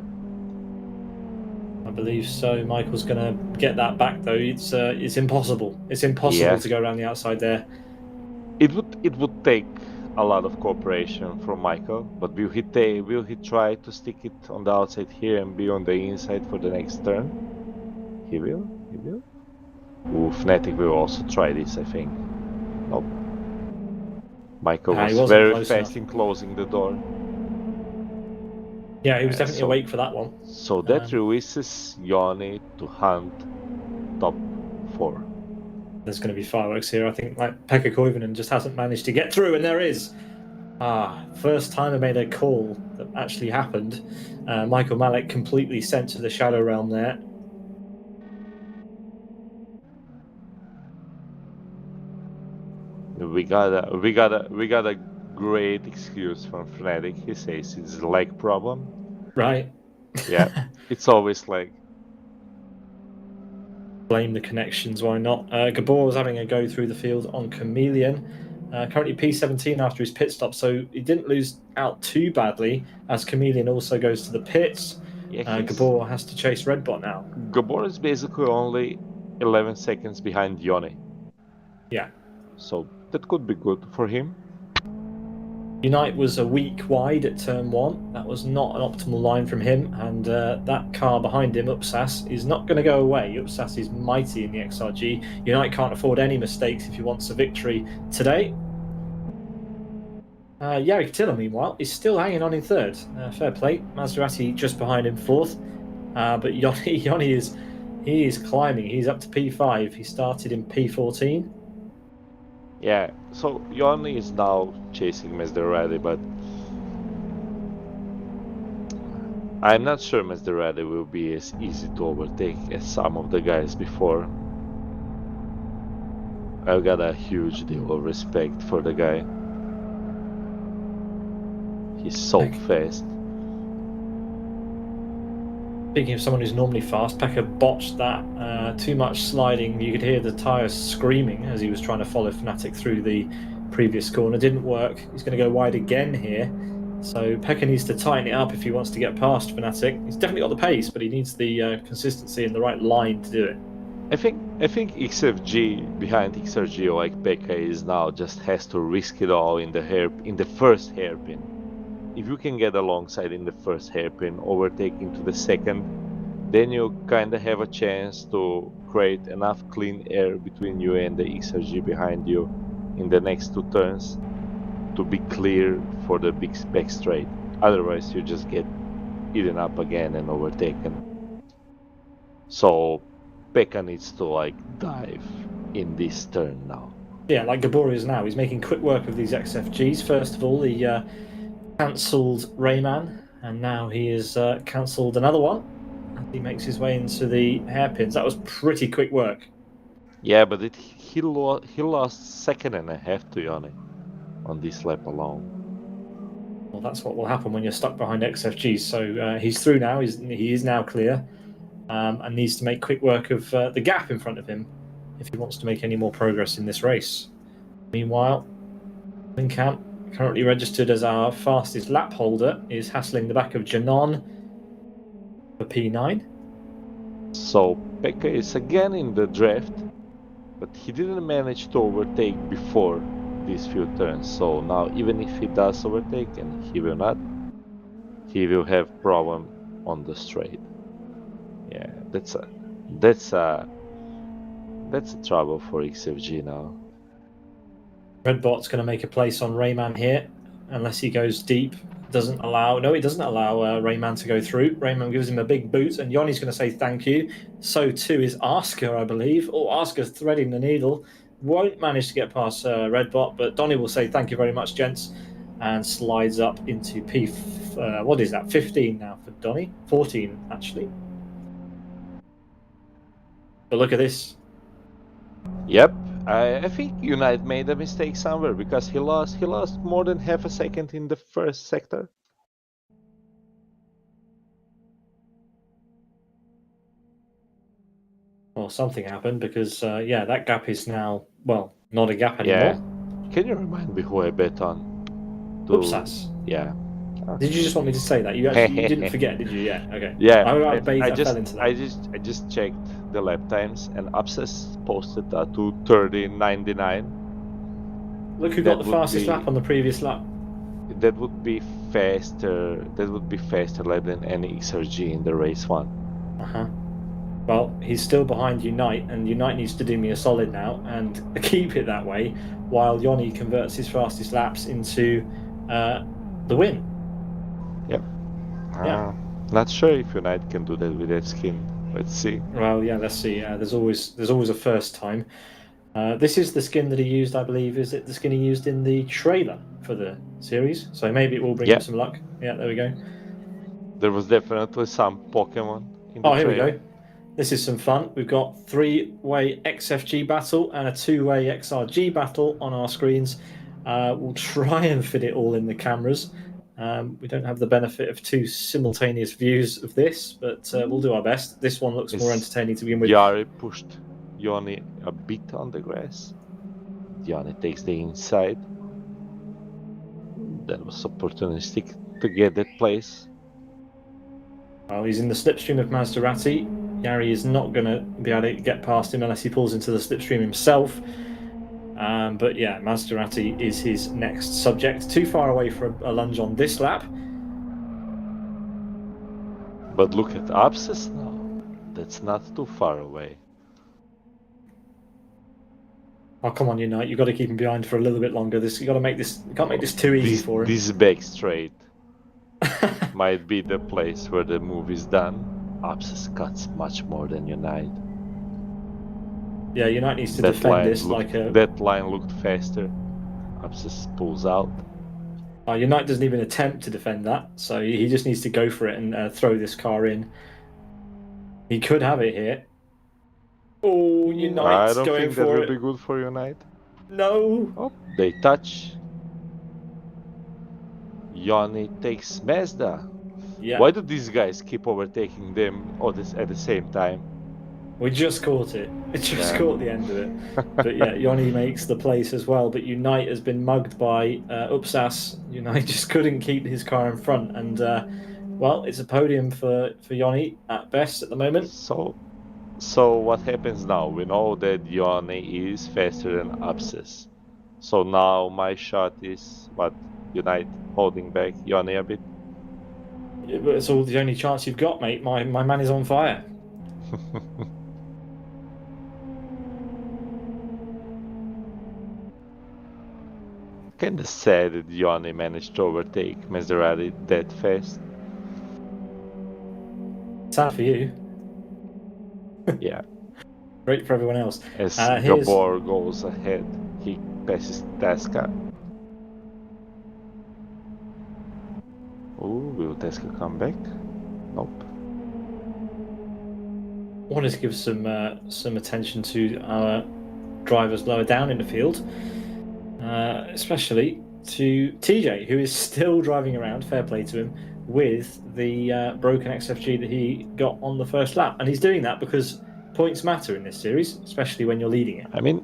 I believe so. Michael's going to get that back though. It's impossible. It's impossible to go around the outside there. It would take a lot of cooperation from Michael, but will he try to stick it on the outside here and be on the inside for the next turn? He will. Fnatic will also try this, I think. Nope. Michael was very fast in closing the door. Yeah, he was definitely awake for that one. So that releases Yoni to hunt top 4. There's going to be fireworks here. I think like Pekka Koivunen just hasn't managed to get through, and there is. First time I made a call that actually happened. Michael Malek completely sent to the Shadow Realm there. We got a great excuse from Fnatic. He says it's a leg problem. Right. Yeah, it's always leg. Blame the connections, why not? Gabor was having a go through the field on Chameleon. Currently P17 after his pit stop, so he didn't lose out too badly as Chameleon also goes to the pits. Gabor has to chase Redbot now. Gabor is basically only 11 seconds behind Yoni. Yeah. So that could be good for him. Unite was a week wide at turn 1. That was not an optimal line from him, and that car behind him, Upsas, is not going to go away. Upsas is mighty in the XRG. Unite can't afford any mistakes if he wants a victory today. Yarrick Tiller, meanwhile, is still hanging on in third. Fair play. Maserati just behind him fourth. But Yoni is climbing. He's up to P5. He started in P14. Yeah, so Yoni is now chasing Maserati, but I'm not sure Maserati will be as easy to overtake as some of the guys before. I've got a huge deal of respect for the guy. He's so fast. Speaking of someone who's normally fast, Pekka botched that. Too much sliding. You could hear the tyres screaming as he was trying to follow Fnatic through the previous corner. Didn't work. He's going to go wide again here. So Pekka needs to tighten it up if he wants to get past Fnatic. He's definitely got the pace, but he needs the consistency and the right line to do it. I think XFG behind XRG, like Pekka is now, just has to risk it all in the first hairpin. If you can get alongside in the first hairpin, overtaking to the second, then you kinda have a chance to create enough clean air between you and the XRG behind you in the next 2 turns to be clear for the big back straight. Otherwise you just get eaten up again and overtaken. So Pekka needs to like dive in this turn now. Yeah, like Gabor is now. He's making quick work of these XFGs. First of all, the cancelled Rayman, and now he has cancelled another one. And he makes his way into the hairpins. That was pretty quick work. Yeah, but he lost 1.5 to Yoni on this lap alone. Well, that's what will happen when you're stuck behind XFGs. So he's through now. He is now clear, and needs to make quick work of the gap in front of him if he wants to make any more progress in this race. Meanwhile, Linkamp, currently registered as our fastest lap holder, is hassling the back of Janon for P9. So Pekka is again in the draft, but he didn't manage to overtake before these few turns. So now even if he does overtake, and he will not, he will have problem on the straight. Yeah, that's a trouble for XFG now. Redbot's going to make a place on Rayman here, unless he goes deep. Doesn't allow Rayman to go through. Rayman gives him a big boot, and Yoni's going to say thank you. So too is Asker, I believe. Oh, Asker's threading the needle. Won't manage to get past Redbot, but Donny will say thank you very much, gents, and slides up into P. What is that? 15 now for Donny. 14 actually. But look at this. Yep, I think Unite made a mistake somewhere because he lost more than half a second in the first sector. Well, something happened because that gap is now not a gap anymore. Yeah. Can you remind me who I bet on? Upsas. Yeah. Did you just want me to say that? You didn't forget, did you? Yeah. Okay. Yeah. I fell into that. I just checked the lap times, and Upsas posted a 2:30.99. Look who got the fastest lap on the previous lap. That would be faster. That would be faster lap than any XRG in the race 1. Well, he's still behind Unite, and Unite needs to do me a solid now and keep it that way while Yoni converts his fastest laps into the win. Yep. Not sure if Unite can do that with that skin. Let's see. Well, yeah, let's see. There's always a first time. This is the skin that he used, I believe. Is it the skin he used in the trailer for the series? So maybe it will bring him some luck. Yeah, there we go. There was definitely some Pokemon in the trailer. Here we go. This is some fun. We've got 3-way XFG battle and a 2-way XRG battle on our screens. We'll try and fit it all in the cameras. We don't have the benefit of 2 simultaneous views of this, but we'll do our best. This one looks more entertaining to begin with. Yari pushed Yoni a bit on the grass. Yoni takes the inside. That was opportunistic to get that place. Well, he's in the slipstream of Maserati. Yari is not going to be able to get past him unless he pulls into the slipstream himself. But yeah, Maserati is his next subject. Too far away for a lunge on this lap. But look at Abscess now. That's not too far away. Oh, come on, Unite. You've got to keep him behind for a little bit longer. You got to make this. You can't make this too easy for him. This back straight might be the place where the move is done. Abscess cuts much more than Unite. Yeah, Unite needs to defend this like a... That line looked faster. Abscess pulls out. Unite doesn't even attempt to defend that, so he just needs to go for it and throw this car in. He could have it here. Oh, Unite's going for it. I don't think that will be good for Unite. No. Oh, they touch. Yanni takes Mazda. Yeah. Why do these guys keep overtaking them at the same time? We just caught it. It just caught the end of it. But yeah, Yanni makes the place as well. But Unite has been mugged by Upsas. Unite just couldn't keep his car in front. And, well, it's a podium for Yanni at best at the moment. So what happens now? We know that Yanni is faster than Upsas. So now my shot is, Unite holding back Yanni a bit? Yeah, but it's all the only chance you've got, mate. My man is on fire. Kinda sad that Yanni managed to overtake Maserati that fast. Sad for you. Yeah. Great for everyone else. As Gabor goes ahead, he passes Tasca. Oh, will Tasca come back? Nope. I wanted to give some attention to our drivers lower down in the field, especially to TJ, who is still driving around, fair play to him, with the broken XFG that he got on the first lap. And he's doing that because points matter in this series, especially when you're leading it. I mean,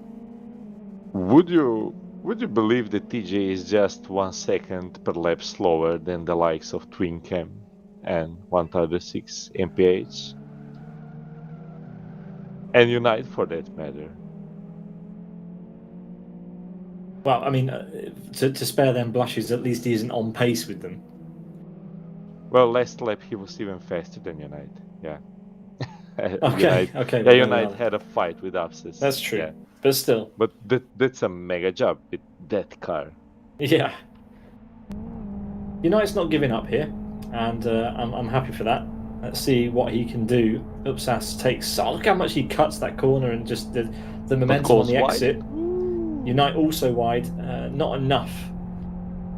would you believe that TJ is just 1 second per lap slower than the likes of Twincam and 136 MPH? And Unite for that matter. Well, I mean, to spare them blushes, at least he isn't on pace with them. Well, last lap he was even faster than Unite. Yeah. Okay. Yeah, Unite had a fight with Abscess. That's true. Yeah. But still. But that's a mega job with that car. Yeah. Unite's not giving up here, and I'm happy for that. Let's see what he can do. Upsas takes... Oh, look how much he cuts that corner and just the momentum on the exit. Unite also wide. Not enough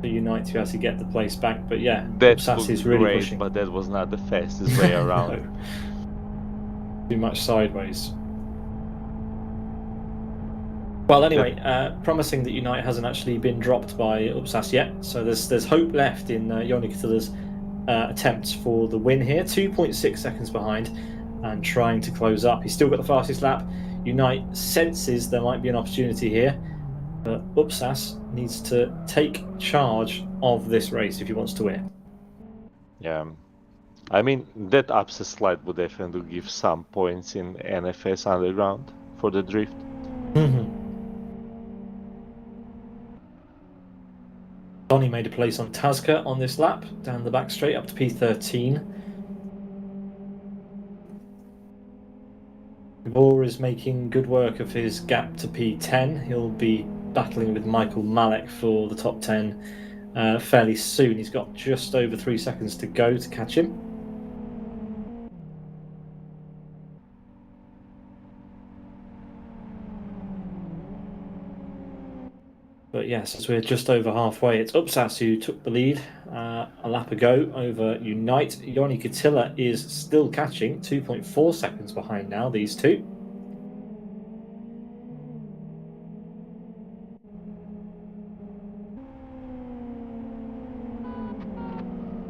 for Unite to be able to get the place back. But yeah, Upsas is really great, pushing. But that was not the fastest way around. No. Too much sideways. Well, anyway, promising that Unite hasn't actually been dropped by Upsas yet. So there's hope left in Yoni Katila's attempts for the win here. 2.6 seconds behind and trying to close up. He's still got the fastest lap. Unite senses there might be an opportunity here, but Upsas needs to take charge of this race if he wants to win. Yeah, I mean, that Upsas slide would definitely give some points in NFS Underground for the drift. Donny made a place on Tazka on this lap, down the back straight up to P13. Gabor is making good work of his gap to P10. He'll be battling with Michael Malek for the top 10 fairly soon. He's got just over 3 seconds to go to catch him. But yes, as we're just over halfway, it's Upsas who took the lead a lap ago over Unite. Yoni Katila is still catching, 2.4 seconds behind now, these two.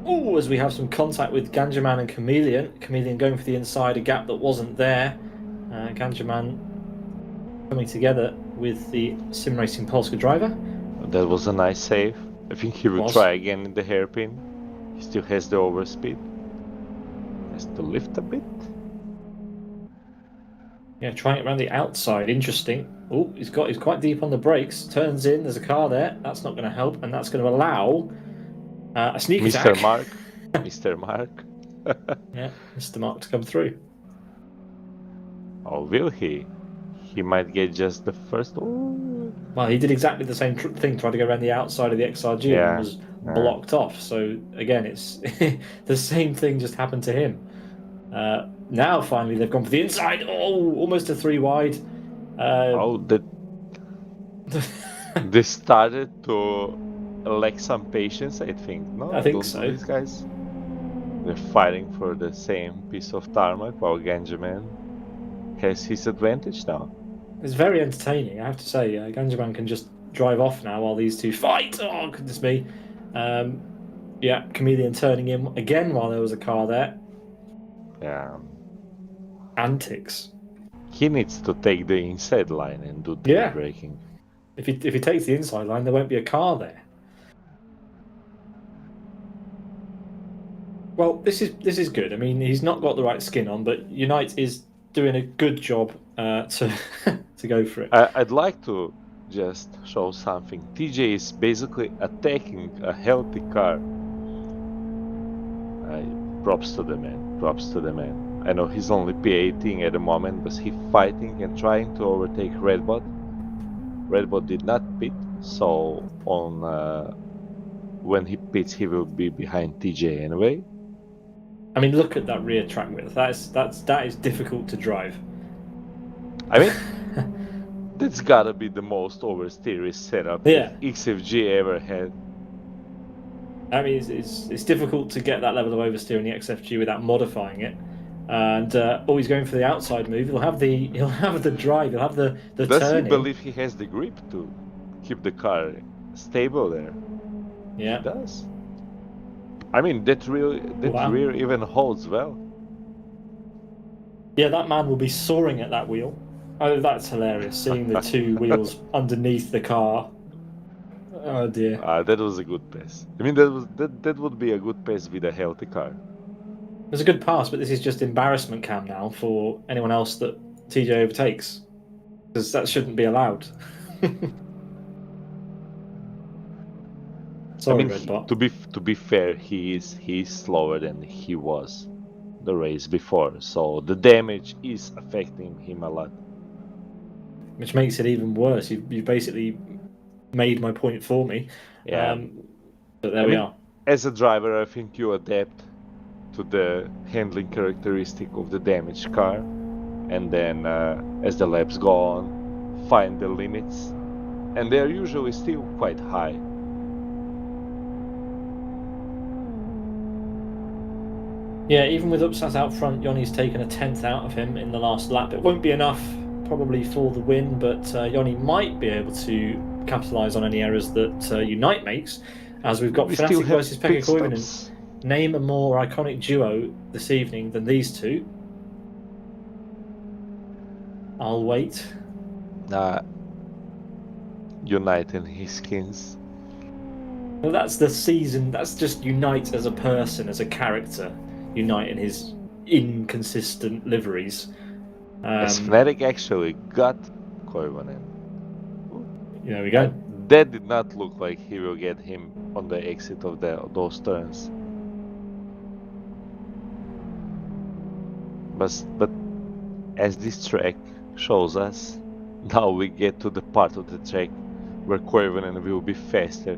Oh, as we have some contact with Ganjaman and Chameleon. Chameleon going for the inside, a gap that wasn't there. Ganjaman coming together with the Sim Racing Polska driver. That was a nice save. I think he will try again in the hairpin. He still has the overspeed. Has to lift a bit. Yeah, trying it around the outside. Interesting. Oh, he's quite deep on the brakes. Turns in. There's a car there. That's not going to help, and that's going to allow a sneak Mr. attack. Mark. Mr. Mark. Yeah, Mr. Mark to come through. Or will he? He might get just the first. Ooh. Well, he did exactly the same thing, tried to go around the outside of the XRG and Yeah. was blocked off. So again, it's the same thing just happened to him. Now finally they've gone for the inside. Oh, almost a 3 wide. Oh, they started to lack some patience, I think. No, I think don't so. these guys? They're fighting for the same piece of tarmac while Ganjaman has his advantage now. It's very entertaining, I have to say. Ganjaman can just drive off now while these two fight. Oh, goodness me. Yeah, Chameleon turning in again while there was a car there. Yeah. Antics. He needs to take the inside line and do the Yeah. braking. If he takes the inside line, there won't be a car there. Well, this is good. I mean, he's not got the right skin on, but Unite is doing a good job to to go for it. I'd like to just show something. TJ is basically attacking a healthy car. Props to the man. Props to the man. I know he's only P18 at the moment, but he's fighting and trying to overtake Redbot. Redbot did not pit, so on when he pits, he will be behind TJ anyway. I mean, look at that rear track width. That is difficult to drive. I mean, that's gotta be the most oversteery setup that XFG ever had. I mean, it's difficult to get that level of oversteer in the XFG without modifying it. And he's going for the outside move. He'll have the drive. He'll have the Does turning. he believe he has the grip to keep the car stable there? Yeah, he does. I mean, that rear even holds well. Yeah, that man will be soaring at that wheel. Oh, that's hilarious! Seeing the two wheels underneath the car. Oh dear. That was a good pass. I mean, that would be a good pass with a healthy car. It was a good pass, but this is just embarrassment cam now for anyone else that TJ overtakes, because that shouldn't be allowed. Sorry, Redbot. To be fair, he's slower than he was the race before, so the damage is affecting him a lot. Which makes it even worse. You basically made my point for me. Yeah. But there we are. As a driver, I think you adapt to the handling characteristic of the damaged car, and then as the laps go on, find the limits, and they're usually still quite high. Yeah, even with Upsats out front, Yoni's taken a 10th out of him in the last lap. It won't be enough probably for the win, but Yoni might be able to capitalise on any errors that Unite makes, as we've got Fnatic versus Pekka Koivunen. Name a more iconic duo this evening than these two. I'll wait. Unite and his skins. Well, that's the season. That's just Unite as a person, as a character. Unite in his inconsistent liveries. As Fnatic actually got Koivunen. There we go. That did not look like he will get him on the exit of those turns. But as this track shows us, now we get to the part of the track where Koivunen will be faster.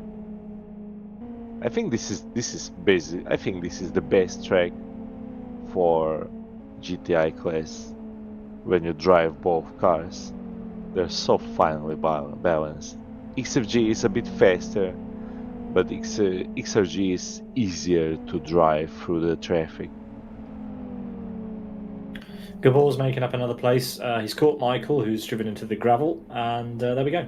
I think this is basic. I think this is the best track for GTI class when you drive both cars. They're so finely balanced. XFG is a bit faster, but XRG is easier to drive through the traffic. Gabor's making up another place. He's caught Michael, who's driven into the gravel, and there we go.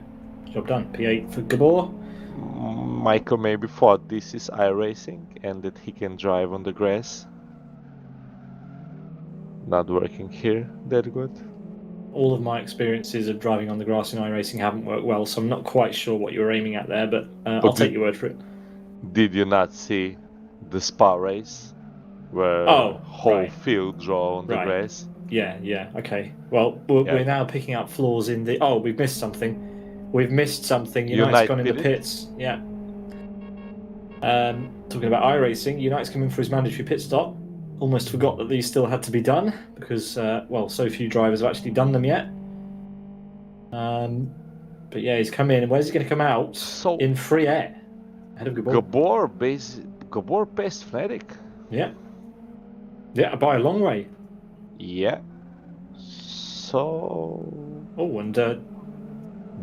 Job done. P8 for Gabor. Michael maybe thought this is iRacing and that he can drive on the grass. Not working here that good. All of my experiences of driving on the grass in iRacing haven't worked well, so I'm not quite sure what you were aiming at there, but I'll take your word for it. Did you not see the Spa race where whole field draw on the grass? Yeah. Okay. Well, we're now picking up flaws in the. Oh, we've missed something. We've missed something. United's gone in the Pitted. pits. Yeah. Talking about iRacing, United's coming for his mandatory pit stop. Almost forgot that these still had to be done because, well, so few drivers have actually done them yet. But yeah, he's come in. Where's he going to come out? So in free air, ahead of Gabor. Gabor passed Fnatic. Yeah, by a long way. Yeah. So. Oh, and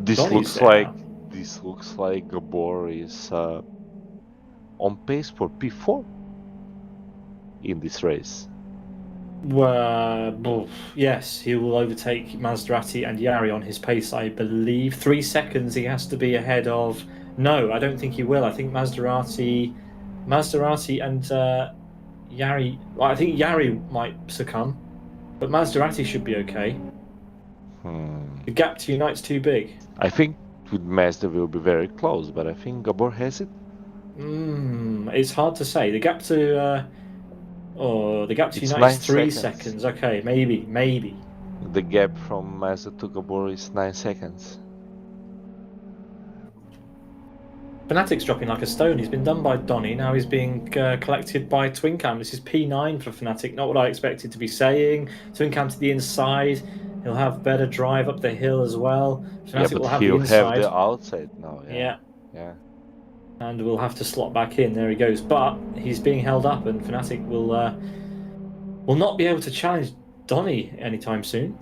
this Donnie's looks like Gabor is on pace for P4 in this race. Well, yes, he will overtake Maserati and Yari on his pace, I believe. 3 seconds he has to be ahead of. No, I don't think he will. I think Maserati and Yari. Well, I think Yari might succumb, but Maserati should be okay. The gap to Unite's too big. I think with Mazda will be very close, but I think Gabor has it. It's hard to say. The gap to Unite is 3 seconds. Okay, maybe. The gap from Mazda to Gabor is 9 seconds. Fnatic's dropping like a stone. He's been done by Donny. Now he's being collected by Twincam. This is P9 for Fnatic. Not what I expected to be saying. Twincam to the inside. He'll have better drive up the hill as well. Fnatic will have the inside. Have the outside now. Yeah. And we'll have to slot back in. There he goes. But he's being held up, and Fnatic will not be able to challenge Donny anytime soon.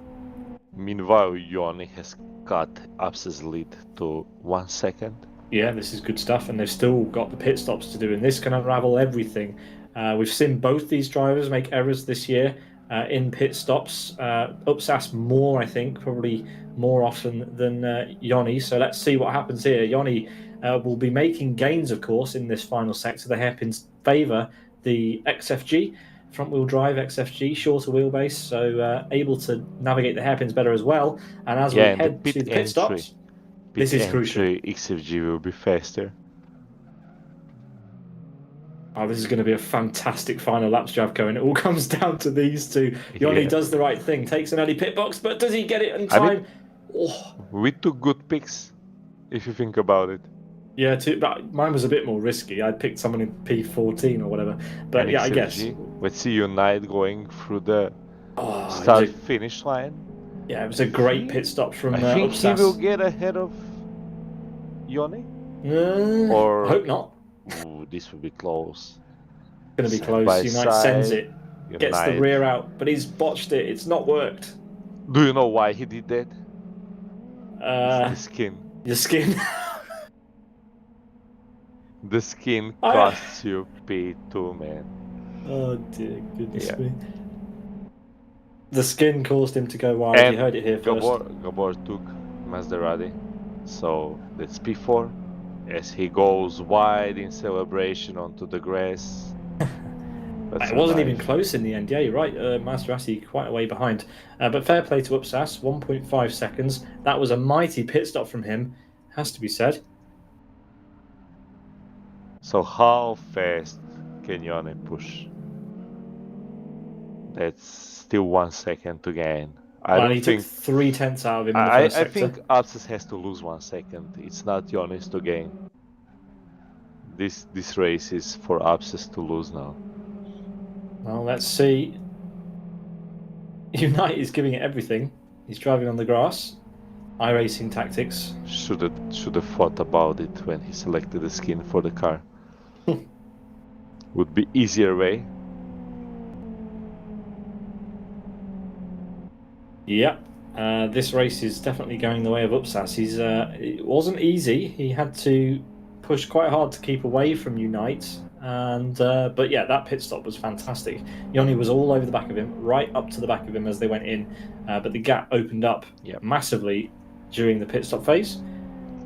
Meanwhile, Yoni has cut Ups's lead to 1 second. Yeah, this is good stuff, and they've still got the pit stops to do, and this can unravel everything. We've seen both these drivers make errors this year in pit stops. Upsas more, I think, probably more often than Yoni. So let's see what happens here. Yoni will be making gains, of course, in this final sector. The hairpins favour the XFG, front-wheel drive XFG, shorter wheelbase, so able to navigate the hairpins better as well. And as we head to the pit stops, this is crucial. XFG will be faster. Oh, this is going to be a fantastic final lap, Zdravko, and it all comes down to these two. Yoni does the right thing, takes an early pit box, but does he get it in time? We took good picks, if you think about it. Yeah, but mine was a bit more risky. I picked someone in P14 or whatever. But yeah, XFG, I guess. Let's see Unite going through the start-finish line. Yeah, it was a great pit stop from I think Upsas. He will get ahead of Yoni? Or I hope not. Ooh, this will be close. Going to be close. Unite sends it. Gets the rear out, but he's botched it. It's not worked. Do you know why he did that? The skin. Your skin? The skin costs you P2, man. Oh dear goodness me. The skin caused him to go wide. And you heard it here first. Gabor took Maserati, so that's P4. As he goes wide in celebration onto the grass. It wasn't even close in the end. Yeah, you're right. Maserati quite a way behind. But fair play to Upsas, 1.5 seconds. That was a mighty pit stop from him, has to be said. So how fast can Yoni push? That's still 1 second to gain. He took 3/10 out of him in the first sector. I think Upsas has to lose 1 second. It's not Yoni's to gain. This race is for Upsas to lose now. Well, let's see. Unite is giving it everything. He's driving on the grass. iRacing tactics. Should have thought about it when he selected the skin for the car. Would be easier way. Yeah, this race is definitely going the way of Upsas. It wasn't easy. He had to push quite hard to keep away from Unite. But yeah, that pit stop was fantastic. Yoni was all over the back of him, right up to the back of him as they went in. But the gap opened up massively during the pit stop phase.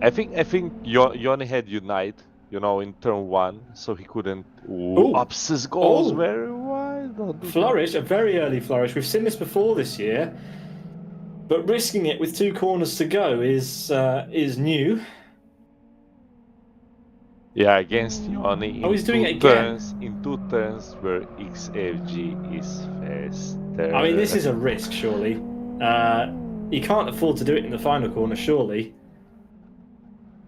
I think Yoni had Unite, in turn 1, so he couldn't. Upsas goes very wide. Flourish, a very early flourish. We've seen this before this year, but risking it with 2 corners to go is new. Yeah, against Yoni Oh, he's doing it again. turns, in 2 turns where XFG is faster. I mean, this is a risk, surely. He can't afford to do it in the final corner, surely.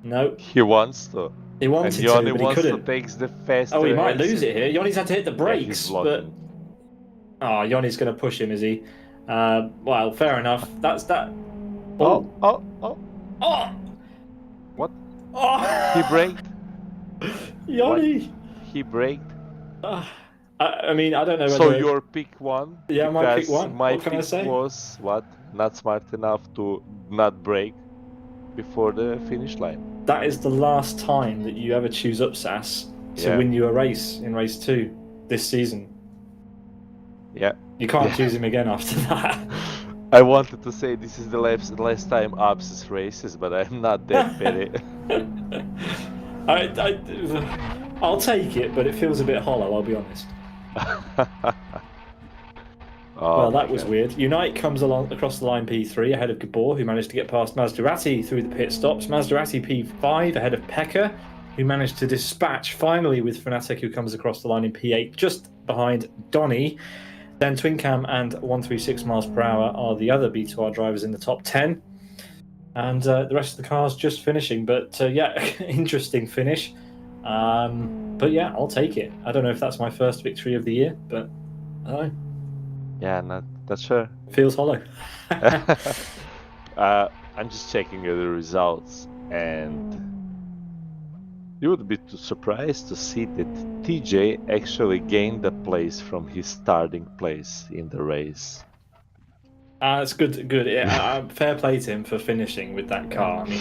No, He wants to. he wanted And Yoni to, but he wants to couldn't. take the faster Oh, he might exit. lose it here. Yoni's had to hit the Yeah, he's brakes, but blocking. oh, Yoni's going to push him, is he? Well, fair enough. That's that. Oh. Oh! What? Oh! He braked? Yoni! He braked? I mean, I don't know whether... So your pick one? Yeah, my pick Because one. my What can I pick say? was, what? Not smart enough to not brake before the finish line. That is the last time that you ever choose Upsas to win you a race in race 2 this season. Yeah. You can't choose him again after that. I wanted to say this is the last time Upsas races, but I'm not that petty. I'll take it, but it feels a bit hollow, I'll be honest. Well, that was weird. Unite comes along across the line P3 ahead of Gabor, who managed to get past Maserati through the pit stops. Maserati P5 ahead of Pekka, who managed to dispatch finally with Fnatic, who comes across the line in P8 just behind Donny. Then Twin Cam and 136 miles per hour are the other B2R drivers in the top 10. And the rest of the cars just finishing. But yeah, interesting finish. But yeah, I'll take it. I don't know if that's my first victory of the year, but I don't know. Yeah, not sure. Feels hollow. I'm just checking the results, and you would be surprised to see that TJ actually gained a place from his starting place in the race. It's good. Fair play to him for finishing with that car. I mean,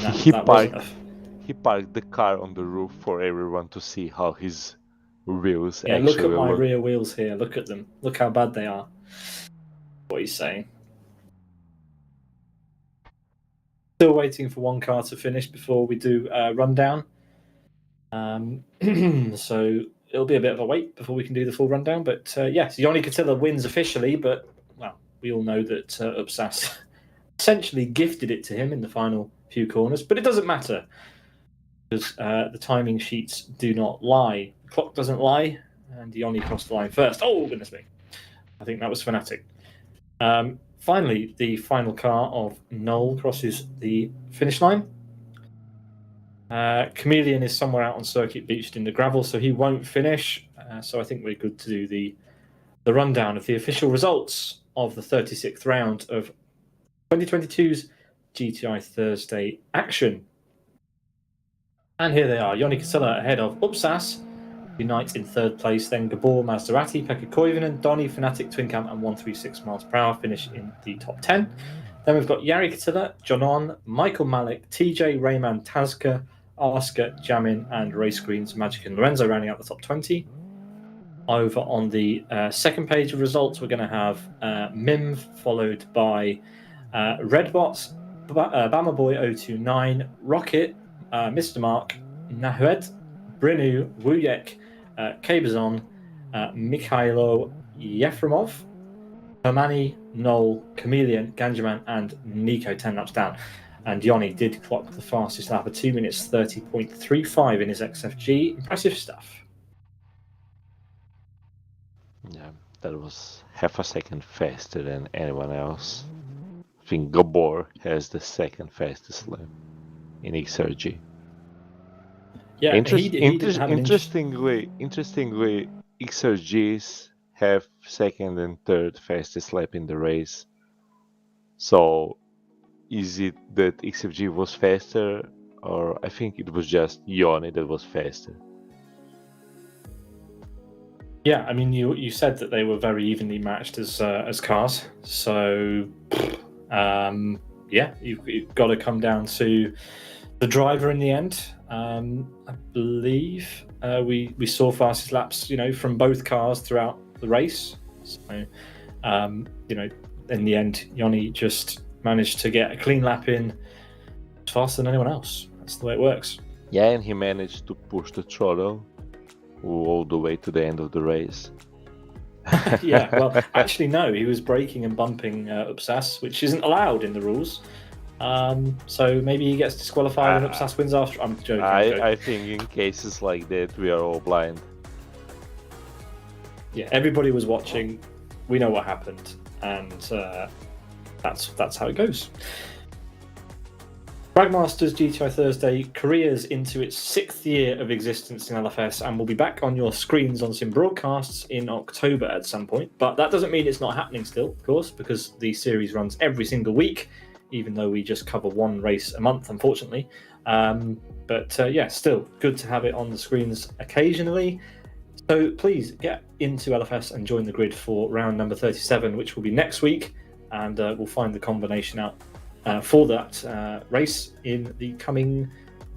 he parked the car on the roof for everyone to see how his wheels actually look at my rear wheels here. Look at them. Look how bad they are. What he's saying. Still waiting for one car to finish before we do rundown. So it'll be a bit of a wait before we can do the full rundown. But yes, Yoni Katila wins officially. But well, we all know that Upsas essentially gifted it to him in the final few corners. But it doesn't matter because the timing sheets do not lie. The clock doesn't lie, and Yoni crossed the line first. Oh goodness me! I think that was Fnatic. Finally, the final car of Noel crosses the finish line. Chameleon is somewhere out on circuit beached in the gravel, so he won't finish. So I think we're good to do the rundown of the official results of the 36th round of 2022's GTI Thursday action. And here they are. Joni Kasilla ahead of Upsas, Unite in third place, then Gabor, Maserati, Pekka Koivunen, Donny, Fnatic, Twin Cam, and 136 miles per hour finish in the top 10. Then we've got Jari Katila, Jonon, Michael Malik, TJ, Rayman, Tazka, Asker, Jamin, and Race Greens, Magic, and Lorenzo rounding out the top 20. Over on the second page of results, we're going to have Mim, followed by Redbot, Bama Boy 029, Rocket, Mr. Mark, Nahued, Brinu, Wuyek, Kabazon, Mikhailo Yefremov, Hermani, Noel, Chameleon, Ganjaman, and Nico 10 laps down. And Yoni did clock the fastest lap of 2 minutes 30.35 in his XFG. Impressive stuff. Yeah, that was half a second faster than anyone else. I think Gabor has the second fastest lap in XRG. Yeah, interestingly, XRGs have second and third fastest lap in the race. So, is it that XFG was faster, or I think it was just Yoni that was faster? Yeah, I mean, you said that they were very evenly matched as cars. So, yeah, you've got to come down to the driver in the end. I believe we saw fastest laps, from both cars throughout the race. So, in the end, Yoni just managed to get a clean lap in faster than anyone else. That's the way it works. Yeah, and he managed to push the throttle all the way to the end of the race. Yeah, well, actually, no, he was braking and bumping Upsas, which isn't allowed in the rules. So maybe he gets disqualified and Upsas wins after. I'm joking. I think in cases like that, we are all blind. Yeah, everybody was watching. We know what happened, and that's how it goes. Fragmaster's GTI Thursday careers into its 6th year of existence in LFS and will be back on your screens on some broadcasts in October at some point. But that doesn't mean it's not happening still, of course, because the series runs every single week, even though we just cover one race a month, unfortunately. But still good to have it on the screens occasionally. So please get into LFS and join the grid for round number 37, which will be next week, and we'll find the combination out for that race in the coming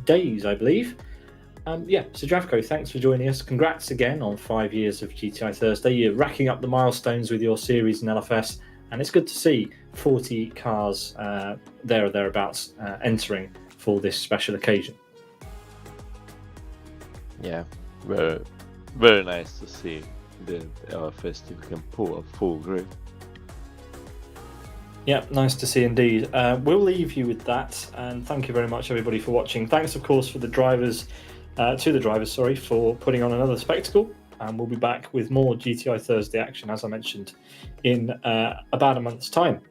days, I believe. So Zdravko, thanks for joining us. Congrats again on 5 years of GTI Thursday. You're racking up the milestones with your series in LFS, and it's good to see 40 cars there or thereabouts entering for this special occasion. Yeah, very, very nice to see the LFS team can pull a full grid. Yeah, nice to see indeed. We'll leave you with that, and thank you very much, everybody, for watching. Thanks, of course, for the drivers, for putting on another spectacle. And we'll be back with more GTI Thursday action, as I mentioned, in about a month's time.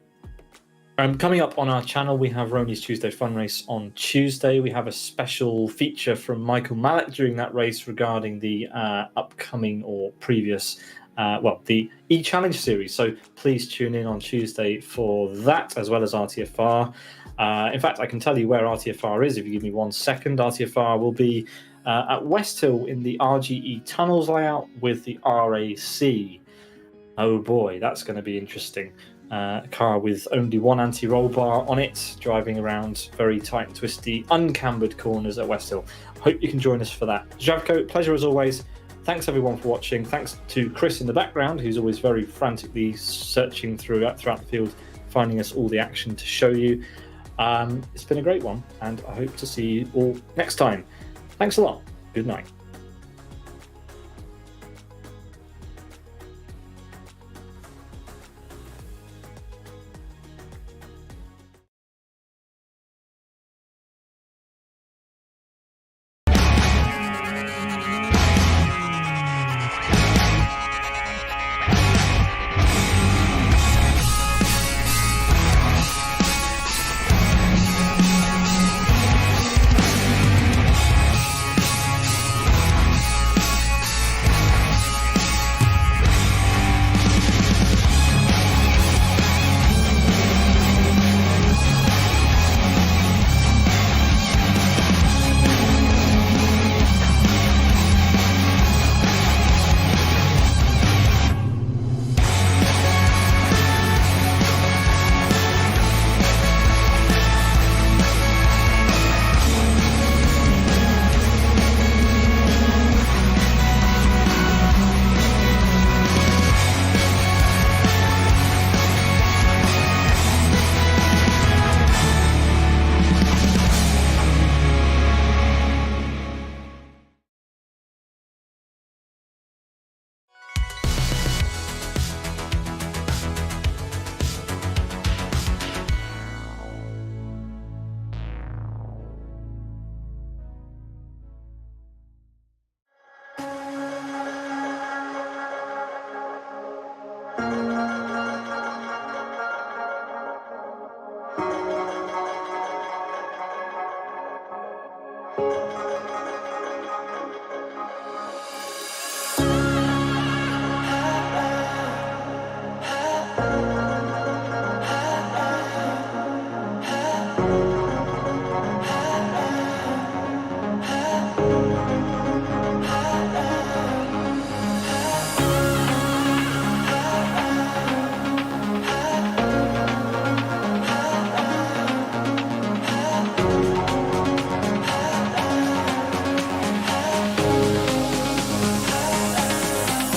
Coming up on our channel, we have Roni's Tuesday Fun Race on Tuesday. We have a special feature from Michael Malek during that race regarding the upcoming or previous the E-Challenge series. So please tune in on Tuesday for that, as well as RTFR. In fact, I can tell you where RTFR is if you give me 1 second. RTFR will be at West Hill in the RGE Tunnels layout with the RAC. Oh boy, that's going to be interesting. A car with only one anti-roll bar on it, driving around very tight and twisty, uncambered corners at West Hill. Hope you can join us for that. Zdravko, pleasure as always. Thanks everyone for watching. Thanks to Chris in the background, who's always very frantically searching throughout the field, finding us all the action to show you. It's been a great one, and I hope to see you all next time. Thanks a lot. Good night.